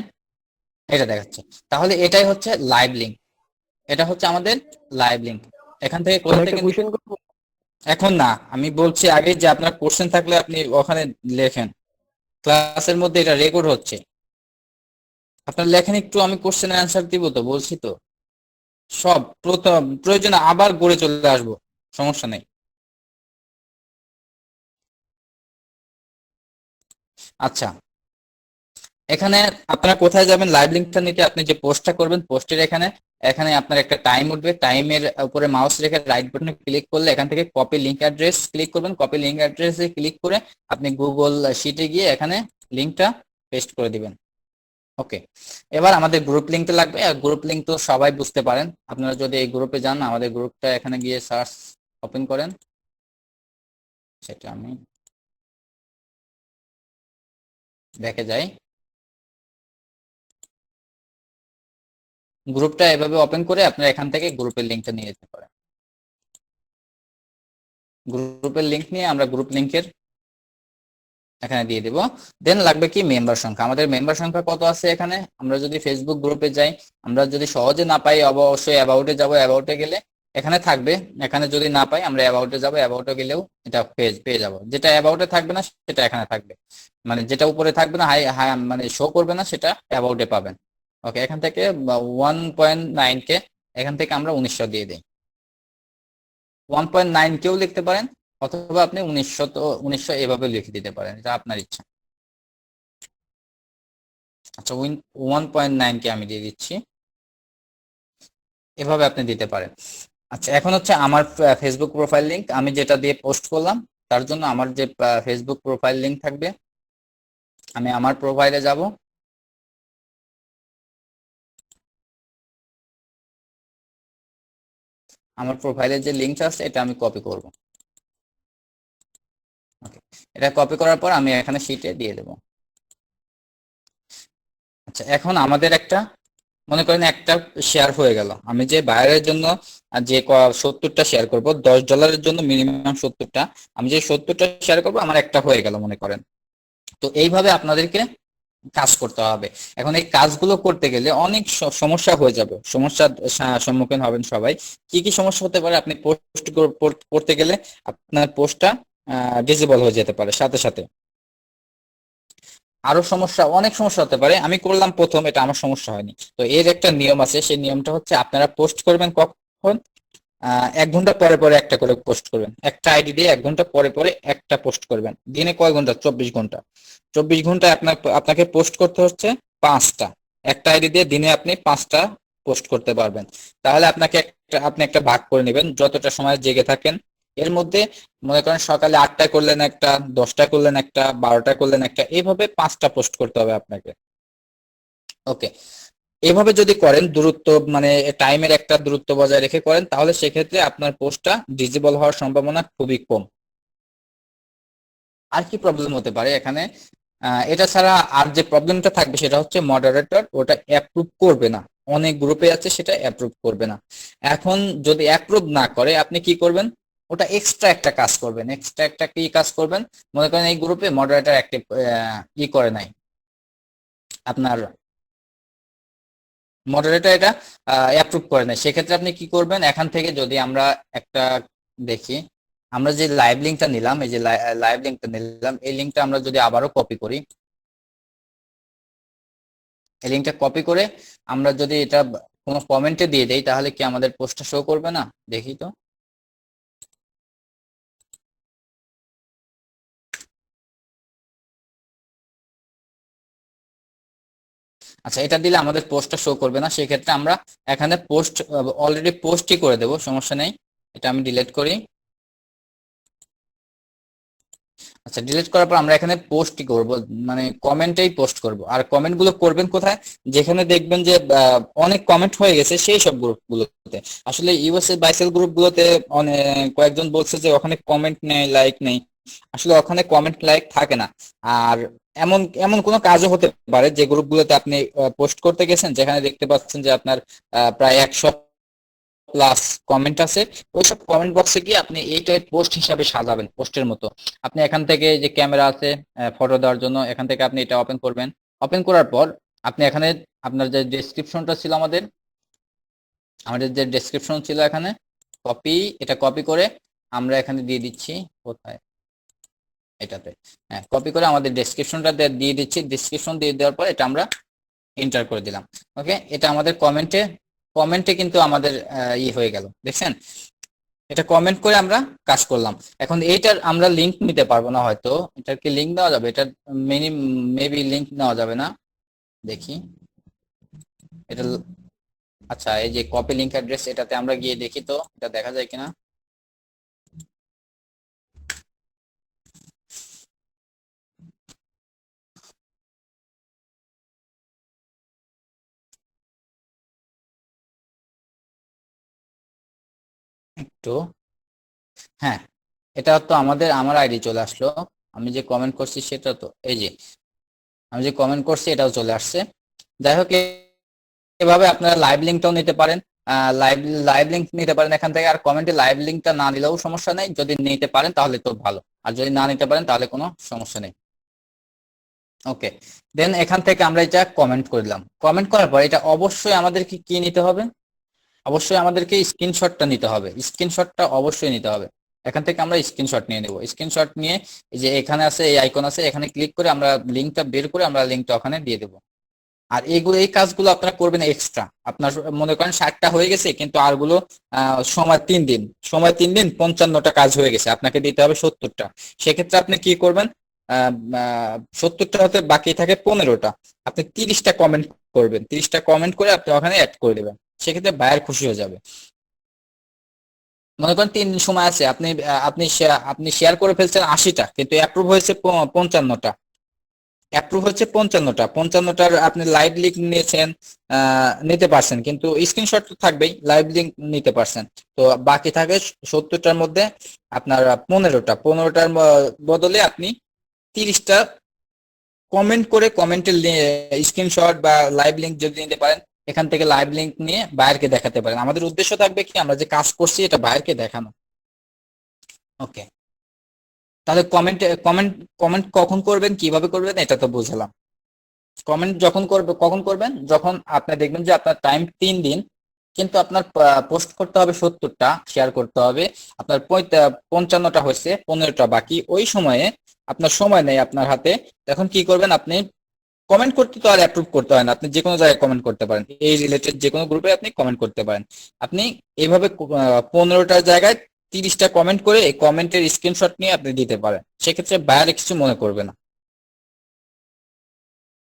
এটা দেখাচ্ছে। তাহলে এটাই হচ্ছে লাইভ লিংক। এটা হচ্ছে আমাদের লাইভ লিংক। এখান থেকে কোথা থেকে? এখন না, আমি বলছি আগে যে আপনার কোশ্চেন থাকলে আপনি ওখানে লেখেন, ক্লাসের মধ্যে এটা রেকর্ড হচ্ছে। আপনার লেখেন একটু, আমি কোশ্চেনের অ্যান্সার দিব তো, বলছি তো। সব প্রয়োজনে আবার গড়ে চলে আসবো, সমস্যা নেই। আচ্ছা, এখানে আপনারা কোথায় যাবেন লাইভ লিংকটা নিতে? আপনি যে পোস্টটা করবেন পোস্টের এখানে এখানে আপনার একটা টাইম উঠবে। টাইমের উপরে মাউস রেখে রাইট বাটনে ক্লিক করলে এখান থেকে কপি লিংক অ্যাড্রেস ক্লিক করবেন। কপি লিংক অ্যাড্রেসে ক্লিক করে আপনি গুগল শিটে গিয়ে এখানে লিংকটা পেস্ট করে দিবেন। ওকে, এবার আমাদের গ্রুপ লিংকটা লাগবে। আর গ্রুপ লিংক তো সবাই বুঝতে পারেন। আপনারা যদি এই গ্রুপে যান, আমাদের গ্রুপটা এখানে গিয়ে সার্চ ওপেন করেন, সেটা আমি দেখে যাই। গ্রুপটা এভাবে ওপেন করে আপনারা এখান থেকে গ্রুপের লিংকটা নিয়ে যেতে পারেন। গ্রুপের লিংক নিয়ে আমরা গ্রুপ লিংকের এখানে দিয়ে দেব। দেন লাগবে কি? মেম্বার সংখ্যা। আমাদের মেম্বার সংখ্যা কত আছে এখানে? আমরা যদি ফেসবুক গ্রুপে যাই, আমরা যদি সহজে না পাই অবশ্যই অ্যাবাউটে যাব। অ্যাবাউটে গেলে এখানে থাকবে। এখানে যদি না পাই আমরা অ্যাবাউটে যাব, অ্যাবাউটে গেলেও এটা পেয়ে যাব। যেটা অ্যাবাউটে থাকবে না সেটা এখানে থাকবে, মানে যেটা উপরে থাকবে না হাই হাই মানে শো করবে না সেটা অ্যাবাউটে পাবেন। ওকে, এখান থেকে 1.9 কে এখান থেকে আমরা 1900 দিয়ে দিই। 1.9 কেও লিখতে পারেন, অথবা আপনি 1900 এভাবে লিখে দিতে পারেন, এটা আপনার ইচ্ছা। আচ্ছা, 1.9 কে আমি দিয়ে দিচ্ছি, এভাবে আপনি দিতে পারেন। আচ্ছা, এখন হচ্ছে আমার ফেসবুক প্রোফাইল লিংক আমি যেটা দিয়ে পোস্ট করলাম, তার জন্য আমার যে ফেসবুক প্রোফাইল লিংক থাকবে, আমি আমার প্রোফাইলে যাব। আমার প্রোফাইলের যে লিংকটা আছে এটা আমি কপি করব। ওকে, এটা কপি করার পর আমি এখানে শিটে দিয়ে দেব। আচ্ছা, এখন আমাদের একটা মনে করেন একটা শেয়ার হয়ে গেল। আমি যে বায়ারের জন্য যে 70টা শেয়ার করব, $10 জন্য মিনিমাম 70টা, আমি যে 70টা শেয়ার করব আমার একটা হয়ে গেল মনে করেন। তো এইভাবে আপনাদেরকে কাজ করতে হবে। এখন এই কাজগুলো করতে গেলে অনেক সমস্যা হয়ে যাবে, সমস্যার সম্মুখীন হবেন সবাই। কি কি সমস্যা হতে পারে? আপনি পোস্ট করতে গেলে আপনার পোস্টটা ডিসেবল হয়ে যেতে পারে সাথে সাথে। আরো সমস্যা, অনেক সমস্যা হতে পারে। আমি করলাম প্রথম, এটা আমার সমস্যা হয়নি। তো এর একটা নিয়ম আছে, সেই নিয়মটা হচ্ছে আপনারা পোস্ট করবেন কখন? 1 ঘন্টা পরে পরে একটা করে পোস্ট করবেন। একটা আইডি দিয়ে 1 ঘন্টা পরে পরে একটা পোস্ট করবেন। দিনে কয় ঘন্টা? 24 ঘন্টা। 24 ঘন্টায় আপনাকে পোস্ট করতে হচ্ছে 5টা। একটা আইডি দিয়ে দিনে আপনি 5টা পোস্ট করতে পারবেন। তাহলে আপনি একটা ভাগ করে নেবেন, যতটা সময় জেগে থাকেন এর মধ্যে। মনে করেন সকালে 8টায় করলেন একটা, 10টায় করলেন একটা, 12টায় করলেন একটা, এইভাবে 5টা পোস্ট করতে হবে আপনাকে। ওকে, এভাবে যদি করেন দূরত্ব, মানে টাইমের একটা দূরত্ব বজায় রেখে করেন, তাহলে সেক্ষেত্রে আপনার পোস্টটা ডিজেবল হওয়ার সম্ভাবনা খুবই কম। আর কি প্রবলেম হতে পারে এখানে? এটা ছাড়া আর যে প্রবলেমটা থাকবে সেটা হচ্ছে মডারেটর ওটা অ্যাপ্রুভ করবে না। অনেক গ্রুপে আছে সেটা অ্যাপ্রুভ করবে না। এখন যদি অ্যাপ্রুভ না করে আপনি কি করবেন? ওটা এক্সট্রা একটা কাজ করবেন। এক্সট্রা একটা কি কাজ করবেন? মনে করেন এই গ্রুপে মডারেটর অ্যাক্টিভ করে নাই, আপনার মডারেটর এটা অ্যাপ্রুভ করে নাই, সেক্ষেত্রে আপনি কি করবেন? এখান থেকে যদি আমরা একটা দেখি, আমরা যে লাইভ লিঙ্কটা নিলাম, এই যে লাইভ লিঙ্কটা নিলাম, এই লিঙ্কটা আমরা যদি আবারও কপি করি, এই লিঙ্কটা কপি করে আমরা যদি এটা কোনো কমেন্টে দিয়ে দেই, তাহলে কি আমাদের পোস্টটা শো করবে না? দেখি তো। আচ্ছা, এটা দিলে আমাদের পোস্টটা শো করবে না। সেক্ষেত্রে আমরা এখানে পোস্ট অলরেডি পোস্টই করে দেব, সমস্যা নেই। এটা আমি ডিলিট করি। আচ্ছা, ডিলিট করার পর আমরা এখানে পোস্টই করব, মানে কমেন্টেই পোস্ট করব। আর কমেন্ট গুলো করবেন কোথায়? যেখানে দেখবেন যে অনেক কমেন্ট হয়ে গেছে সেই সব গ্রুপগুলোতে। আসলে ইউএসএ বাইসেল গ্রুপগুলোতে অনেক কয়েকজন বলছে যে ওখানে কমেন্ট নেই, লাইক নেই। আসলে ওখানে কমেন্ট লাইক থাকে না। আর এমন এমন কোনো কাজও হতে পারে যে গ্রুপগুলোতে আপনি পোস্ট করতে গেছেন, যেখানে দেখতে পাচ্ছেন যে আপনার প্রায় 100+ কমেন্ট আছে। ওইসব কমেন্ট বক্সে গিয়ে আপনি এইটাই পোস্ট হিসাবে সাজাবেন, পোস্টের মতো। আপনি এখান থেকে যে ক্যামেরা আছে ফটো দেওয়ার জন্য, এখান থেকে আপনি এটা ওপেন করবেন। ওপেন করার পর আপনি এখানে আপনার যে ডেসক্রিপশনটা ছিল, আমাদের যে ডেসক্রিপশন ছিল এখানে এটা কপি করে আমরা এখানে দিয়ে দিচ্ছি। কোথায়? এটাতে। হ্যাঁ, কপি করে আমাদের ডেসক্রিপশনটা দিয়ে দিচ্ছি। ডেসক্রিপশন দিয়ে দেওয়ার পর এটা আমরা এন্টার করে দিলাম। ওকে, এটা আমাদের কমেন্টে কিন্তু আমাদের হয়ে গেল, দেখছেন? এটা কমেন্ট করে আমরা কাজ করলাম। এখন এইটার আমরা লিংক নিতে পারবো না হয়তো। এটার কি লিংক দেওয়া যাবে? এটার মেবি লিংক নেওয়া যাবে না, দেখি এটা। আচ্ছা, এই যে কপি লিংক অ্যাড্রেস, এটাতে আমরা গিয়ে দেখি তো এটা দেখা যায় কিনা। একটু, হ্যাঁ, এটা তো আমার আইডি চলে আসলো। আমি যে কমেন্ট করছি সেটা তো, এই যে আমি যে কমেন্ট করছি এটাও চলে আসছে। যাই হোক, এভাবে আপনারা লাইভ লিঙ্কটাও নিতে পারেন। লাইভ লাইভ লিঙ্ক নিতে পারেন এখান থেকে। আর কমেন্টে লাইভ লিঙ্কটা না নিলেও সমস্যা নেই, যদি নিতে পারেন তাহলে তো ভালো, আর যদি না নিতে পারেন তাহলে কোনো সমস্যা নেই। ওকে, দেন এখান থেকে আমরা এটা কমেন্ট করলাম। কমেন্ট করার পর এটা অবশ্যই আমাদেরকে কি নিতে হবে? অবশ্যই আমাদেরকে স্ক্রিনশটটা নিতে হবে, স্ক্রিনশটটা অবশ্যই নিতে হবে। এখান থেকে আমরা স্ক্রিনশট নিয়ে নেব, স্ক্রিনশট নিয়ে এই যে এখানে আছে এই আইকন আছে, এখানে ক্লিক করে আমরা লিঙ্কটা বের করে আমরা লিঙ্কটা ওখানে দিয়ে দেবো। আর এই কাজগুলো আপনারা করবেন এক্সট্রা। আপনার মনে করেন 60টা হয়ে গেছে, কিন্তু আরগুলো সময় 3 দিন, 55টা কাজ হয়ে গেছে, আপনাকে দিতে হবে 70টা। সেক্ষেত্রে আপনি কি করবেন, 70টা হতে বাকি থাকে 15টা, আপনি 30টা কমেন্ট করবেন, 30টা কমেন্ট করে আপনি ওখানে অ্যাড করে দেবেন। সেক্ষেত্রে বায়ার খুশি হয়ে যাবে। মনে করেন 3 দিন সময় আছে, আপনি শেয়ার করে ফেলছেন 80টা, কিন্তু অ্যাপ্রুভ হয়েছে 55টা, অ্যাপ্রুভ হচ্ছে 55টার আপনি লাইভ লিঙ্ক নিয়েছেন, নিতে পারছেন, কিন্তু স্ক্রিনশট তো থাকবেই, লাইভ লিঙ্ক নিতে পারছেন। তো বাকি থাকে 70টার মধ্যে আপনার 15টার বদলে আপনি 30টা কমেন্ট করে কমেন্টের স্ক্রিনশট বা লাইভ লিঙ্ক যদি নিতে পারেন, এখান থেকে লাইভ লিঙ্ক নিয়ে বায়ারকে দেখাতে পারেন। আমাদের উদ্দেশ্য থাকবে কি, আমরা যে কাজ করছি এটা বায়ারকে দেখানো। ওকে, তাহলে কমেন্ট কমেন্ট কখন করবেন, কিভাবে করবেন, এটা তো বুঝলাম। কমেন্ট কখন করবেন, যখন আপনি দেখবেন যে আপনার টাইম 3 দিন, কিন্তু আপনার পোস্ট করতে হবে 70টা, শেয়ার করতে হবে আপনার 55টা হয়েছে, 15টা বাকি। ওই সময়ে আপনার সময় নেই আপনার হাতে, এখন কি করবেন, আপনি কমেন্ট করতে তো আর অ্যাপ্রুভ করতে হয় না, আপনি যে কোনো জায়গায় কমেন্ট করতে পারেন, এই রিলেটেড যে কোনো গ্রুপে আপনি কমেন্ট করতে পারেন। আপনি এইভাবে 15টা জায়গায় 30টা কমেন্ট করে এই কমেন্টের স্ক্রিনশট নিয়ে আপনি দিতে পারেন। সেক্ষেত্রে বায়ার কিছু মনে করবে না।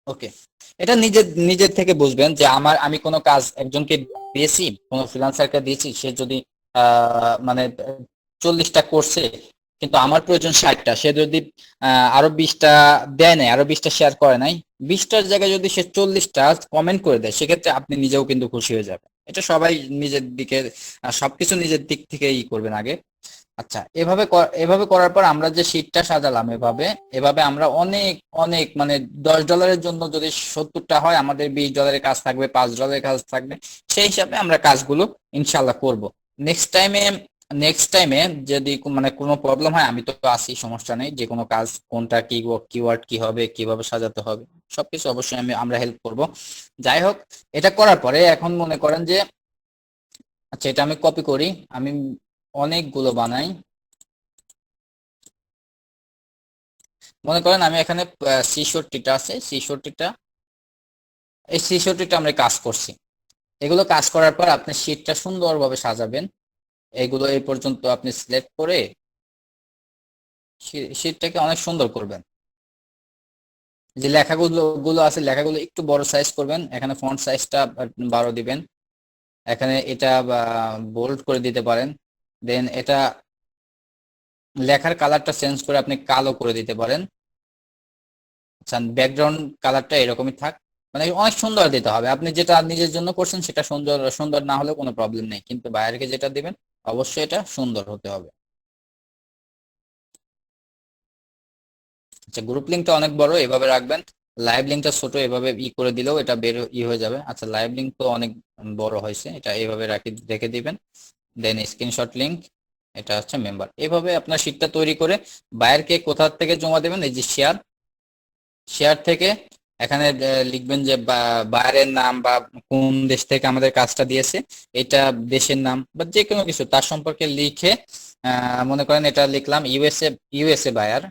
ওকে, এটা নিজের নিজের থেকে বুঝবেন যে আমি কোনো কাজ একজনকে দিয়েছি, কোনো ফ্রিল্যান্সারকে দিয়েছি, সে যদি মানে 40টা করছে, কিন্তু আমার প্রয়োজন 60টা, সে যদি আরো 20টা দেয় নাই, আরো 20টা শেয়ার করে নাই, 20টার জায়গায় যদি সে 40টা কমেন্ট করে দেয়, সেক্ষেত্রে আপনি নিজেও কিন্তু খুশি হয়ে যাবেন। এটা সবাই নিজের দিকে সবকিছু নিজের দিক থেকে করবেন আগে। আচ্ছা, এভাবে করার পর আমরা যে শীটটা সাজালাম, এভাবে এভাবে আমরা অনেক অনেক মানে $10 জন্য যদি 70টা হয়, আমাদের $20 কাজ থাকবে, $5 কাজ থাকবে, সেই হিসাবে আমরা কাজগুলো ইনশাল্লাহ করব। নেক্সট টাইমে নেক্সট টাইমে যদি মানে কোনো প্রবলেম হয়, আমি তো আছি, সমস্যা নেই। যে কোনো কাজ কোনটা কি কিওয়ার্ড কি হবে, কিভাবে সাজাতে হবে, সবকিছু অবশ্যই আমরা হেল্প করব। যাই হোক, এটা করার পরে এখন মনে করেন যে, আচ্ছা এটা আমি কপি করি, আমি অনেকগুলো বানাই। মনে করেন আমি এখানে 66টা আছে, 66টা, এই 66টা আমরা কাজ করছি। এগুলো কাজ করার পর আপনি শীটটা সুন্দরভাবে সাজাবেন। এগুলো এই পর্যন্ত আপনি সিলেক্ট করে শীটটাকে অনেক সুন্দর করবেন। যে লেখাগুলো আছে, লেখাগুলো একটু বড় সাইজ করবেন, এখানে ফন্ট সাইজটা 12 দিবেন, এখানে এটা বোল্ড করে দিতে পারেন। দেন এটা লেখার কালারটা চেঞ্জ করে আপনি কালো করে দিতে পারেন। আচ্ছা, ব্যাকগ্রাউন্ড কালারটা এরকমই থাক, মানে অনেক সুন্দর দিতে হবে। আপনি যেটা নিজের জন্য করছেন সেটা সুন্দর সুন্দর না হলে কোনো প্রবলেম নেই, কিন্তু বাইরেকে যেটা দিবেন অবশ্যই এটা সুন্দর হতে হবে। আচ্ছা, গ্রুপ লিঙ্কটা অনেক বড়, এভাবে রাখবেন। লাইভ লিঙ্কটা ছোট, এভাবে করে দিলেও এটা বের হয়ে যাবে। আচ্ছা, লাইভ লিঙ্ক তো অনেক বড় হয়েছে, এটা এভাবে রেখে দিবেন। দেন স্ক্রিনশট লিঙ্ক, এটা হচ্ছে মেম্বার। এভাবে আপনার শীটটা তৈরি করে বায়ারকে কোথা থেকে জমা দেবেন, এই যে শেয়ার থেকে এখানে লিখবেন যে বায়ারের নাম বা কোন দেশ থেকে আমাদের কাজটা দিয়েছে, এটা দেশের নাম বা যে কোনো কিছু তার সম্পর্কে লিখে, মনে করেন এটা লিখলাম ইউএসএ বায়ার,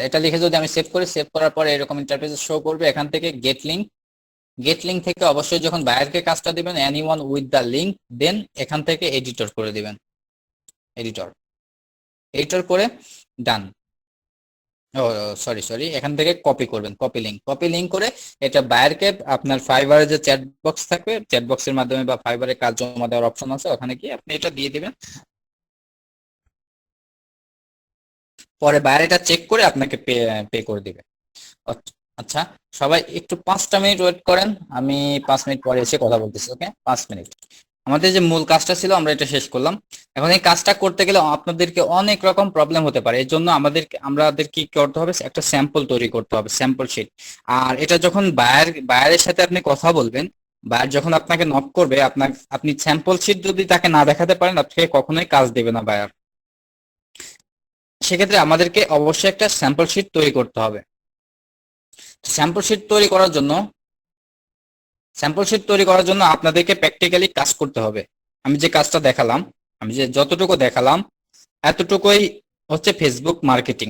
এটা লিখে যদি আমি সেভ করি, সেভ করার পরে এরকম ইন্টারফেস শো করবে। এখান থেকে গেট লিঙ্ক থেকে অবশ্যই যখন বায়ারকে কাজটা দিবেন, এনিওয়ান উইথ দ্য লিঙ্ক, দেন এখান থেকে এডিটর করে দিবেন, এডিটর করে ডান। ও সরি, এখান থেকে কপি করবেন, কপি লিঙ্ক করে এটা বায়ারকে আপনার ফাইবারে যে চ্যাট বক্স থাকবে, চ্যাট বক্সের মাধ্যমে বা ফাইবারে কাজ জমা দেওয়ার অপশন আছে, ওখানে গিয়ে আপনি এটা দিয়ে দিবেন। পরে বায়ার এটা চেক করে আপনাকে পে করে দিবে। আচ্ছা, সবাই একটু 5টা মিনিট ওয়েট করেন, আমি 5 মিনিট পরে এসে কথা বলতেছি। ওকে, 5 মিনিট। আমাদের যে মূল কাজটা ছিল আমরা এটা শেষ করলাম। এখন এই কাজটা করতে গেলে আপনাদেরকে অনেক রকম প্রবলেম হতে পারে, এর জন্য আমাদের কি করতে হবে, একটা স্যাম্পল তৈরি করতে হবে, স্যাম্পল শিট। আর এটা যখন বায়ারের সাথে আপনি কথা বলবেন, বায়ার যখন আপনাকে নক করবে, আপনি স্যাম্পল শিট যদি তাকে না দেখাতে পারেন, আপনাকে কখনোই কাজ দেবে না বায়ার। সেক্ষেত্রে আমাদেরকে অবশ্যই একটা স্যাম্পল শিট তৈরি করতে হবে। স্যাম্পল শিট তৈরি করার জন্য আপনাদেরকে প্র্যাকটিক্যালি কাজ করতে হবে। আমি যে কাজটা দেখালাম, আমি যে যতটুকু দেখালাম এতটুকুই হচ্ছে ফেসবুক মার্কেটিং।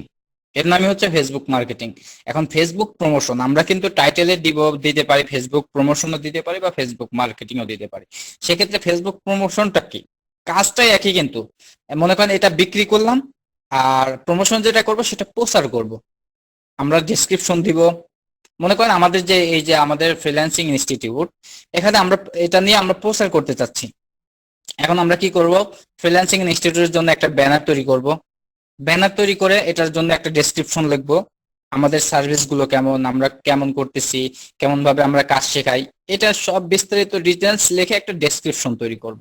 এর নামই হচ্ছে ফেসবুক মার্কেটিং। এখন ফেসবুক প্রমোশন আমরা কিন্তু টাইটেলে দিতে পারি, ফেসবুক প্রমোশনও দিতে পারি বা ফেসবুক মার্কেটিংও দিতে পারি। সেক্ষেত্রে ফেসবুক প্রমোশনটা কি, কাজটাই একই, কিন্তু মনে করেন এটা বিক্রি করলাম আর প্রমোশন যেটা করব সেটা প্রচার করব। আমরা ডেসক্রিপশন দিব। মনে করেন আমাদের যে এই যে আমাদের ফ্রিল্যান্সিং ইনস্টিটিউট, এখানে আমরা এটা নিয়ে আমরা প্রচার করতে চাচ্ছি। এখন আমরা কি করব, ফ্রিল্যান্সিং ইনস্টিটিউটের জন্য একটা ব্যানার তৈরি করব। ব্যানার তৈরি করে এটার জন্য একটা ডেসক্রিপশন লিখবো, আমাদের সার্ভিস গুলো কেমন, আমরা কেমন করতেছি, কেমন ভাবে আমরা কাজ শেখাই, এটা সব বিস্তারিত ডিটেলস লিখে একটা ডেসক্রিপশন তৈরি করব।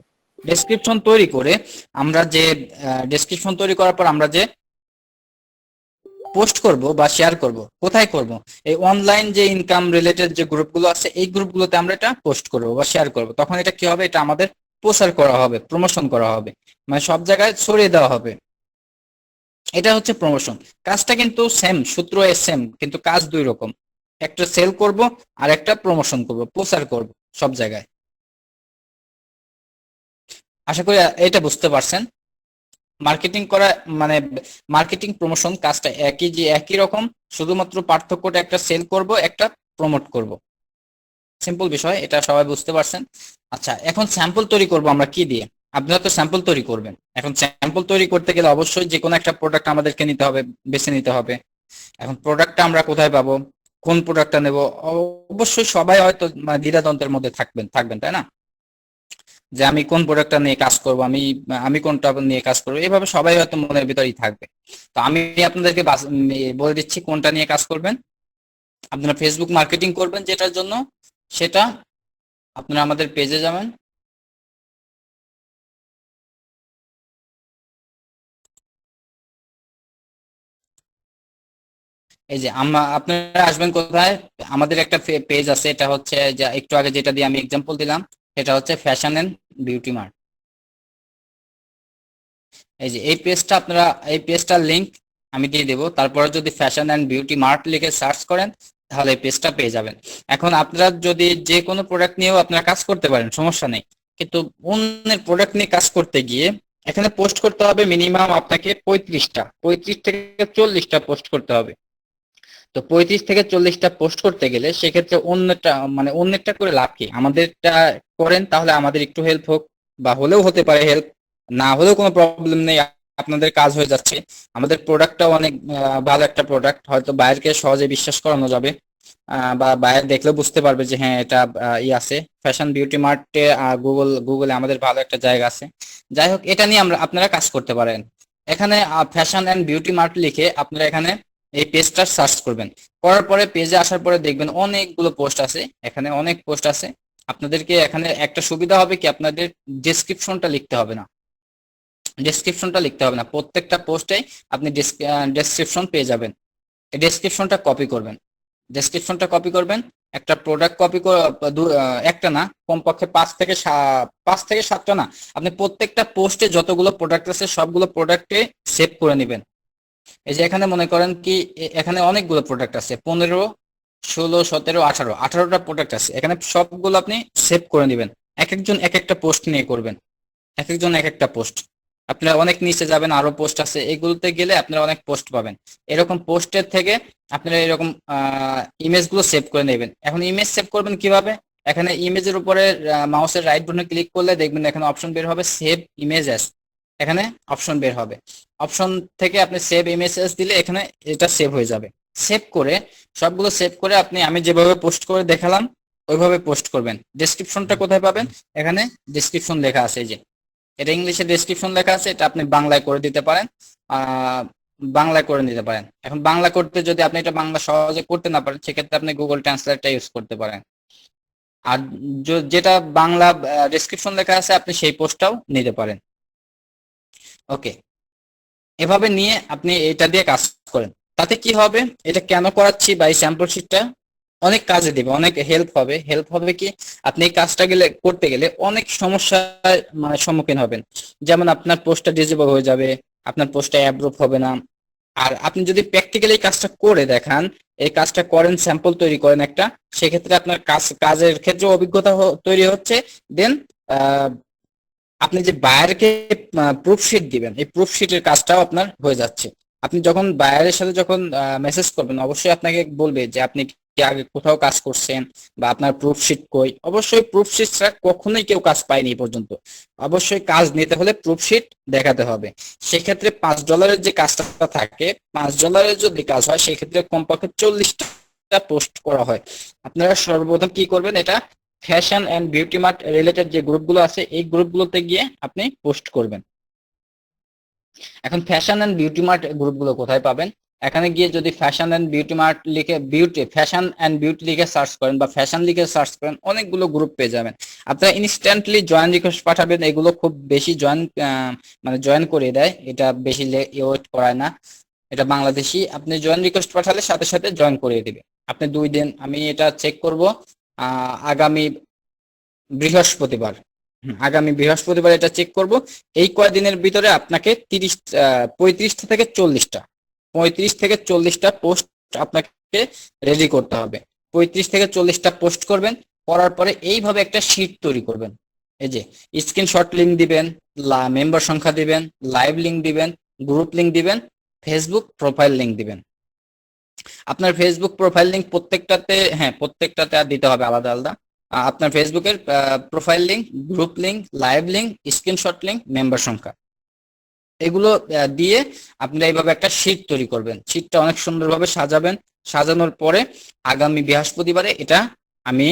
ডেসক্রিপশন তৈরি করে আমরা যে ডেসক্রিপশন তৈরি করার পর আমরা যে পোস্ট করব বা শেয়ার করব, কোথায় করব, এই অনলাইন যে ইনকাম রিলেটেড যে গ্রুপগুলো আছে এই গ্রুপগুলোতে আমরা এটা পোস্ট করব বা শেয়ার করব। তখন এটা কি হবে, এটা আমাদের প্রচার করা হবে, প্রমোশন করা হবে, মানে সব জায়গায় ছড়িয়ে দেওয়া হবে। এটা হচ্ছে প্রমোশন। কাজটা কিন্তু সেম, সূত্র সেম, কিন্তু কাজ দুই রকম। একটা সেল করব আর একটা প্রমোশন করব, প্রচার করব সব জায়গায়। আশা করি এটা বুঝতে পারছেন। মার্কেটিং করা মানে মার্কেটিং প্রমোশন কাজটা একই, যে একই রকম, শুধুমাত্র পার্থক্যটা একটা সেল করব, একটা প্রমোট করব। সিম্পল বিষয়, এটা সবাই বুঝতে পারছেন। আচ্ছা, এখন স্যাম্পল তৈরি করব আমরা কি দিয়ে? আপনারা তো স্যাম্পল তৈরি করবেন। এখন স্যাম্পল তৈরি করতে গেলে অবশ্যই যে কোনো একটা প্রোডাক্ট আমাদেরকে নিতে হবে, বেছে নিতে হবে। এখন প্রোডাক্টটা আমরা কোথায় পাবো, কোন প্রোডাক্টটা নেব? অবশ্যই সবাই হয়তো দ্বিধাদ্বন্দ্বের মধ্যে থাকবেন, তাই না? যে আমি কোন প্রোডাক্টটা নিয়ে কাজ করব, আমি কোনটা নিয়ে কাজ করবো, এভাবে সবাই হয়তো মনের ভিতরেই থাকবে। তো আমি আপনাদেরকে বলে দিচ্ছি কোনটা নিয়ে কাজ করবেন। আপনারা ফেসবুক মার্কেটিং করবেন যেটার জন্য, সেটা আপনারা আমাদের পেজে যাবেন। এই যে আপনারা আসবেন কোথায়, আমাদের একটা পেজ আছে, এটা হচ্ছে যে একটু আগে যেটা দিয়ে আমি এক্সাম্পল দিলাম, এটা হচ্ছে ফ্যাশন এন্ড বিউটি মার্ট। এই যে এই পেজটার লিংক আমি দিয়ে দেবো। তারপরে যদি ফ্যাশন এন্ড বিউটি মার্ট লিখে সার্চ করেন তাহলে এই পেজটা পেয়ে যাবেন। এখন আপনারা যদি যে কোনো প্রোডাক্ট নিয়েও আপনারা কাজ করতে পারেন, সমস্যা নেই, কিন্তু অন্যের প্রোডাক্ট নিয়ে কাজ করতে গিয়ে এখানে পোস্ট করতে হবে মিনিমাম আপনাকে 35 থেকে 40টা পোস্ট করতে হবে। তো 35 থেকে 40টা পোস্ট করতে গেলে সেক্ষেত্রে অন্যটা করে লাভ কি? আমাদেরটা করেন, তাহলে আমাদের একটু হেল্প হোক, বা হলেও হতে পারে হেল্প, না হলেও কোনো প্রবলেম নেই, আপনাদের কাজ হয়ে যাচ্ছে। আমাদের প্রোডাক্টটাও অনেক ভালো একটা প্রোডাক্ট, হয়তো বাইরেকে সহজে বিশ্বাস করানো যাবে, বা বাইরে দেখলেও বুঝতে পারবে যে হ্যাঁ এটা আছে। ফ্যাশন বিউটি মার্টে গুগলে আমাদের ভালো একটা জায়গা আছে। যাই হোক, এটা নিয়ে আপনারা কাজ করতে পারেন। এখানে ফ্যাশন এন্ড বিউটি মার্ট লিখে আপনারা এখানে এই পেজটা সার্চ করবেন। করার পরে পেজে আসার পরে দেখবেন অনেকগুলো পোস্ট আছে, এখানে অনেক পোস্ট আছে। আপনাদেরকে এখানে একটা সুবিধা হবে কি, আপনাদের ডেসক্রিপশনটা লিখতে হবে না। প্রত্যেকটা পোস্টে আপনি ডেসক্রিপশন পেয়ে যাবেন। এই ডেসক্রিপশনটা কপি করবেন। একটা প্রোডাক্ট একটা না, কমপক্ষে 5 থেকে 7টা না, আপনি প্রত্যেকটা পোস্টে যতগুলো প্রোডাক্ট আছে সবগুলো প্রোডাক্টে সেভ করে নেবেন। এই যে এখানে মনে করেন কি, এখানে অনেকগুলো প্রোডাক্ট আছে, 15, 16, 17, 18টা প্রোডাক্ট আছে। এখানে সবগুলো আপনি সেভ করে নেবেন। একজন এক একটা পোস্ট নিয়ে করবেন, একজন এক একটা পোস্ট। আপনারা অনেক নিচে যাবেন, আরো পোস্ট আছে, এগুলোতে গেলে আপনারা অনেক পোস্ট পাবেন। এরকম পোস্টের থেকে আপনারা এরকম ইমেজগুলো সেভ করে নেবেন। এখন ইমেজ সেভ করবেন কিভাবে? এখানে ইমেজের উপরে মাউসের রাইট বাটনে ক্লিক করলে দেখবেন এখানে অপশন বের হবে, সেভ ইমেজ অ্যাজ। এখানে অপশন বের হবে, অপশন থেকে আপনি সেভ ইমেজ অ্যাজ দিলে এখানে এটা সেভ হয়ে যাবে। সবগুলো সেভ করে আমি যেভাবে পোস্ট করে দেখালাম ওইভাবে পোস্ট করবেন। ডেসক্রিপশনটা কোথায় পাবেন? এখানে ডেসক্রিপশন লেখা আছে, এই যে এটা ইংলিশে ডেসক্রিপশন লেখা আছে, এটা আপনি বাংলায় করে দিতে পারেন। এখন বাংলা করতে যদি আপনি এটা বাংলা সহজে করতে না পারেন, সেক্ষেত্রে আপনি গুগল ট্রান্সলেটটা ইউজ করতে পারেন। আর যেটা বাংলা ডেসক্রিপশন লেখা আছে আপনি সেই পোস্টটাও নিতে পারেন। ওকে, এভাবে নিয়ে আপনি এটা দিয়ে কাজ করেন। তাতে কি হবে, এটা কেন করাচ্ছি বা এই স্যাম্পল শিটটা অনেক কাজে দিবে, অনেক হেল্প হবে কি, আপনি এই কাজটা করতে গেলে অনেক সমস্যার সম্মুখীন হবেন। যেমন আপনার পোস্টটা ডিজেবল হয়ে যাবে, আপনার পোস্টটা অ্যাপ্রুভ হবে না, আর আপনি যদি প্র্যাকটিক্যালি এই কাজটা করে দেখান, এই কাজটা করেন, স্যাম্পল তৈরি করেন একটা, সেক্ষেত্রে আপনার কাজের ক্ষেত্রে অভিজ্ঞতা তৈরি হচ্ছে। দেন আপনি যে বায়ারকে প্রুফশিট দিবেন, এই প্রুফশিটের কাজটাও আপনার হয়ে যাচ্ছে। আপনি যখন বায়ারের সাথে যখন মেসেজ করবেন, অবশ্যই আপনাকে বলবে যে আপনি কি আগে কোথাও কাজ করছেন বা আপনার প্রুফশিট কই। অবশ্যই প্রুফশিট ছাড়া কখনোই কেউ কাজ পায়নি এই পর্যন্ত। অবশ্যই কাজ নিতে হলে প্রুফশিট দেখাতে হবে। সেক্ষেত্রে $5 যে কাজটা থাকে, $5 যদি কাজ হয় সেক্ষেত্রে কমপক্ষে 40টা পোস্ট করা হয়। আপনারা সর্বপ্রথম কি করবেন, এটা fashion and beauty mart related যে গ্রুপগুলো আছে এই গ্রুপগুলোতে গিয়ে আপনি পোস্ট করবেন। এখন ফ্যাশন এন্ড বিউটি মার্ট গ্রুপগুলো কোথায় পাবেন? এখানে গিয়ে যদি ফ্যাশন এন্ড বিউটি মার্ট লিখে ফ্যাশন এন্ড বিউটি লিখে সার্চ করেন বা ফ্যাশন লিখে সার্চ করেন, অনেকগুলো গ্রুপ পেয়ে যাবেন। আপনারা ইনস্ট্যান্টলি জয়েন রিকোয়েস্ট পাঠাবেন। এগুলো খুব বেশি জয়েন করে দেয়, এটা বেশি ওয়েট করায় না। এটা বাংলাদেশি, আপনি জয়েন রিকোয়েস্ট পাঠালে সাথে সাথে জয়েন করিয়ে দিবে। আপনি 2 দিন, আমি এটা চেক করব আগামী বৃহস্পতিবার। আগামী বৃহস্পতিবার এটা চেক করব। এই কয়দিনের ভিতরে আপনাকে 35 থেকে 40টা পোস্ট আপনাকে রেডি করতে হবে। 35 থেকে 40টা পোস্ট করবেন, করার পরে এইভাবে একটা শীট তৈরি করবেন। এই যে স্ক্রিনশট লিংক দিবেন, মেম্বার সংখ্যা দিবেন, লাইভ লিংক দিবেন, গ্রুপ লিংক দিবেন, ফেসবুক প্রোফাইল লিংক দিবেন। আপনার ফেসবুক প্রোফাইল লিংক প্রত্যেকটাতে আর দিতে হবে আলাদা আলাদা। আপনার ফেসবুকের profile link, group link, live link, screenshot link, member সংখ্যা, এগুলো দিয়ে আপনি এইভাবে একটা শীট তৈরি করবেন। শীটটা অনেক সুন্দরভাবে সাজাবেন। সাজানোর পরে আগামী বৃহস্পতিবারে এটা আমি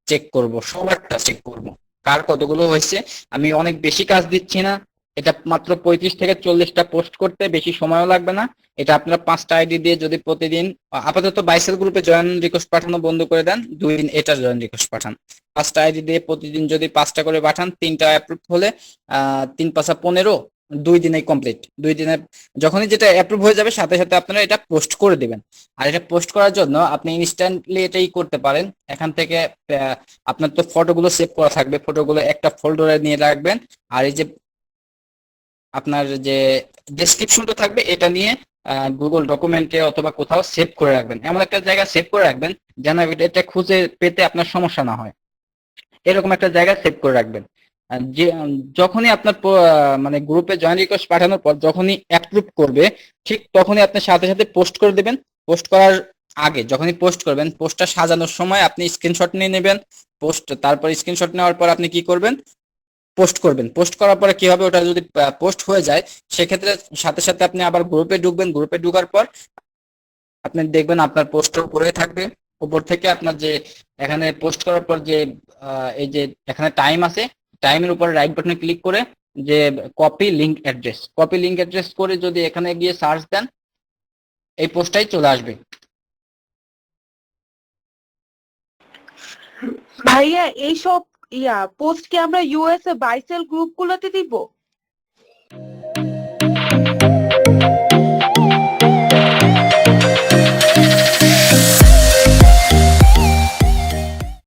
চেক করব, সবারটা চেক করব কার কতগুলো হয়েছে। আমি অনেক বেশি কাজ দিচ্ছি না, এটা মাত্র 35 থেকে 40টা পোস্ট করতে বেশি সময়ও লাগবে না। এটা আপনারা 5টা আইডি দিয়ে যদি প্রতিদিন, আপাতত বাইসেল গ্রুপে জয়েন রিকোয়েস্ট পাঠানো বন্ধ করে দেন, 2 দিন এটা জয়েন রিকোয়েস্ট পাঠান। 5টা আইডি দিয়ে প্রতিদিন যদি 5টা করে পাঠান, 3টা অ্যাপ্রুভ হলে 3 5 15, 2 দিনেই কমপ্লিট। 2 দিনে যখনই যেটা অ্যাপ্রুভ হয়ে যাবে সাথে সাথে আপনারা এটা পোস্ট করে দিবেন। আর এটা পোস্ট করার জন্য আপনি ইনস্ট্যান্টলি এটাই করতে পারেন। এখান থেকে আপনার তো ফটোগুলো সেভ করা থাকবে, ফটোগুলো একটা ফোল্ডারে নিয়ে রাখবেন। আর এই যে আপনার যে ডেসক্রিপশনটা থাকবে এটা নিয়ে গুগল ডকুমেন্টে অথবা কোথাও সেভ করে রাখবেন। এমন একটা জায়গা সেভ করে রাখবেন যেন এটা খুঁজে পেতে আপনার সমস্যা না হয়। এরকম একটা জায়গা সেভ করে রাখবেন। যে যখনই আপনার মানে গ্রুপে জয়েন রিকোয়েস্ট পাঠানোর পর যখনই অ্যাপ্রুভ করবে, ঠিক তখনই আপনি সাথে সাথে পোস্ট করে দেবেন। পোস্ট করার আগে যখনই পোস্ট করবেন, পোস্টটা সাজানোর সময় আপনি স্ক্রিনশট নিয়ে নেবেন। তারপর স্ক্রিনশট নেওয়ার পর আপনি কি করবেন, পোস্ট করবেন। পোস্ট করার পরে কি হবে, ওটা যদি পোস্ট হয়ে যায় সেক্ষেত্রে সাথে সাথে আপনি আবার গ্রুপে ঢুকবেন। গ্রুপে ঢোকার পর আপনি দেখবেন আপনার পোস্টের উপরে থাকবে, উপর থেকে আপনার যে এখানে পোস্ট করার পর যে এই যে এখানে টাইম আছে, টাইমের উপরে রাইট বাটনে ক্লিক করে যে কপি লিংক অ্যাড্রেস করে যদি এখানে গিয়ে সার্চ দেন, এই পোস্টটাই চলে আসবে। ভাইয়া এইসব পোস্ট কি আমরা ইউএসএ বাইসেল গ্রুপ গুলোতে দিব?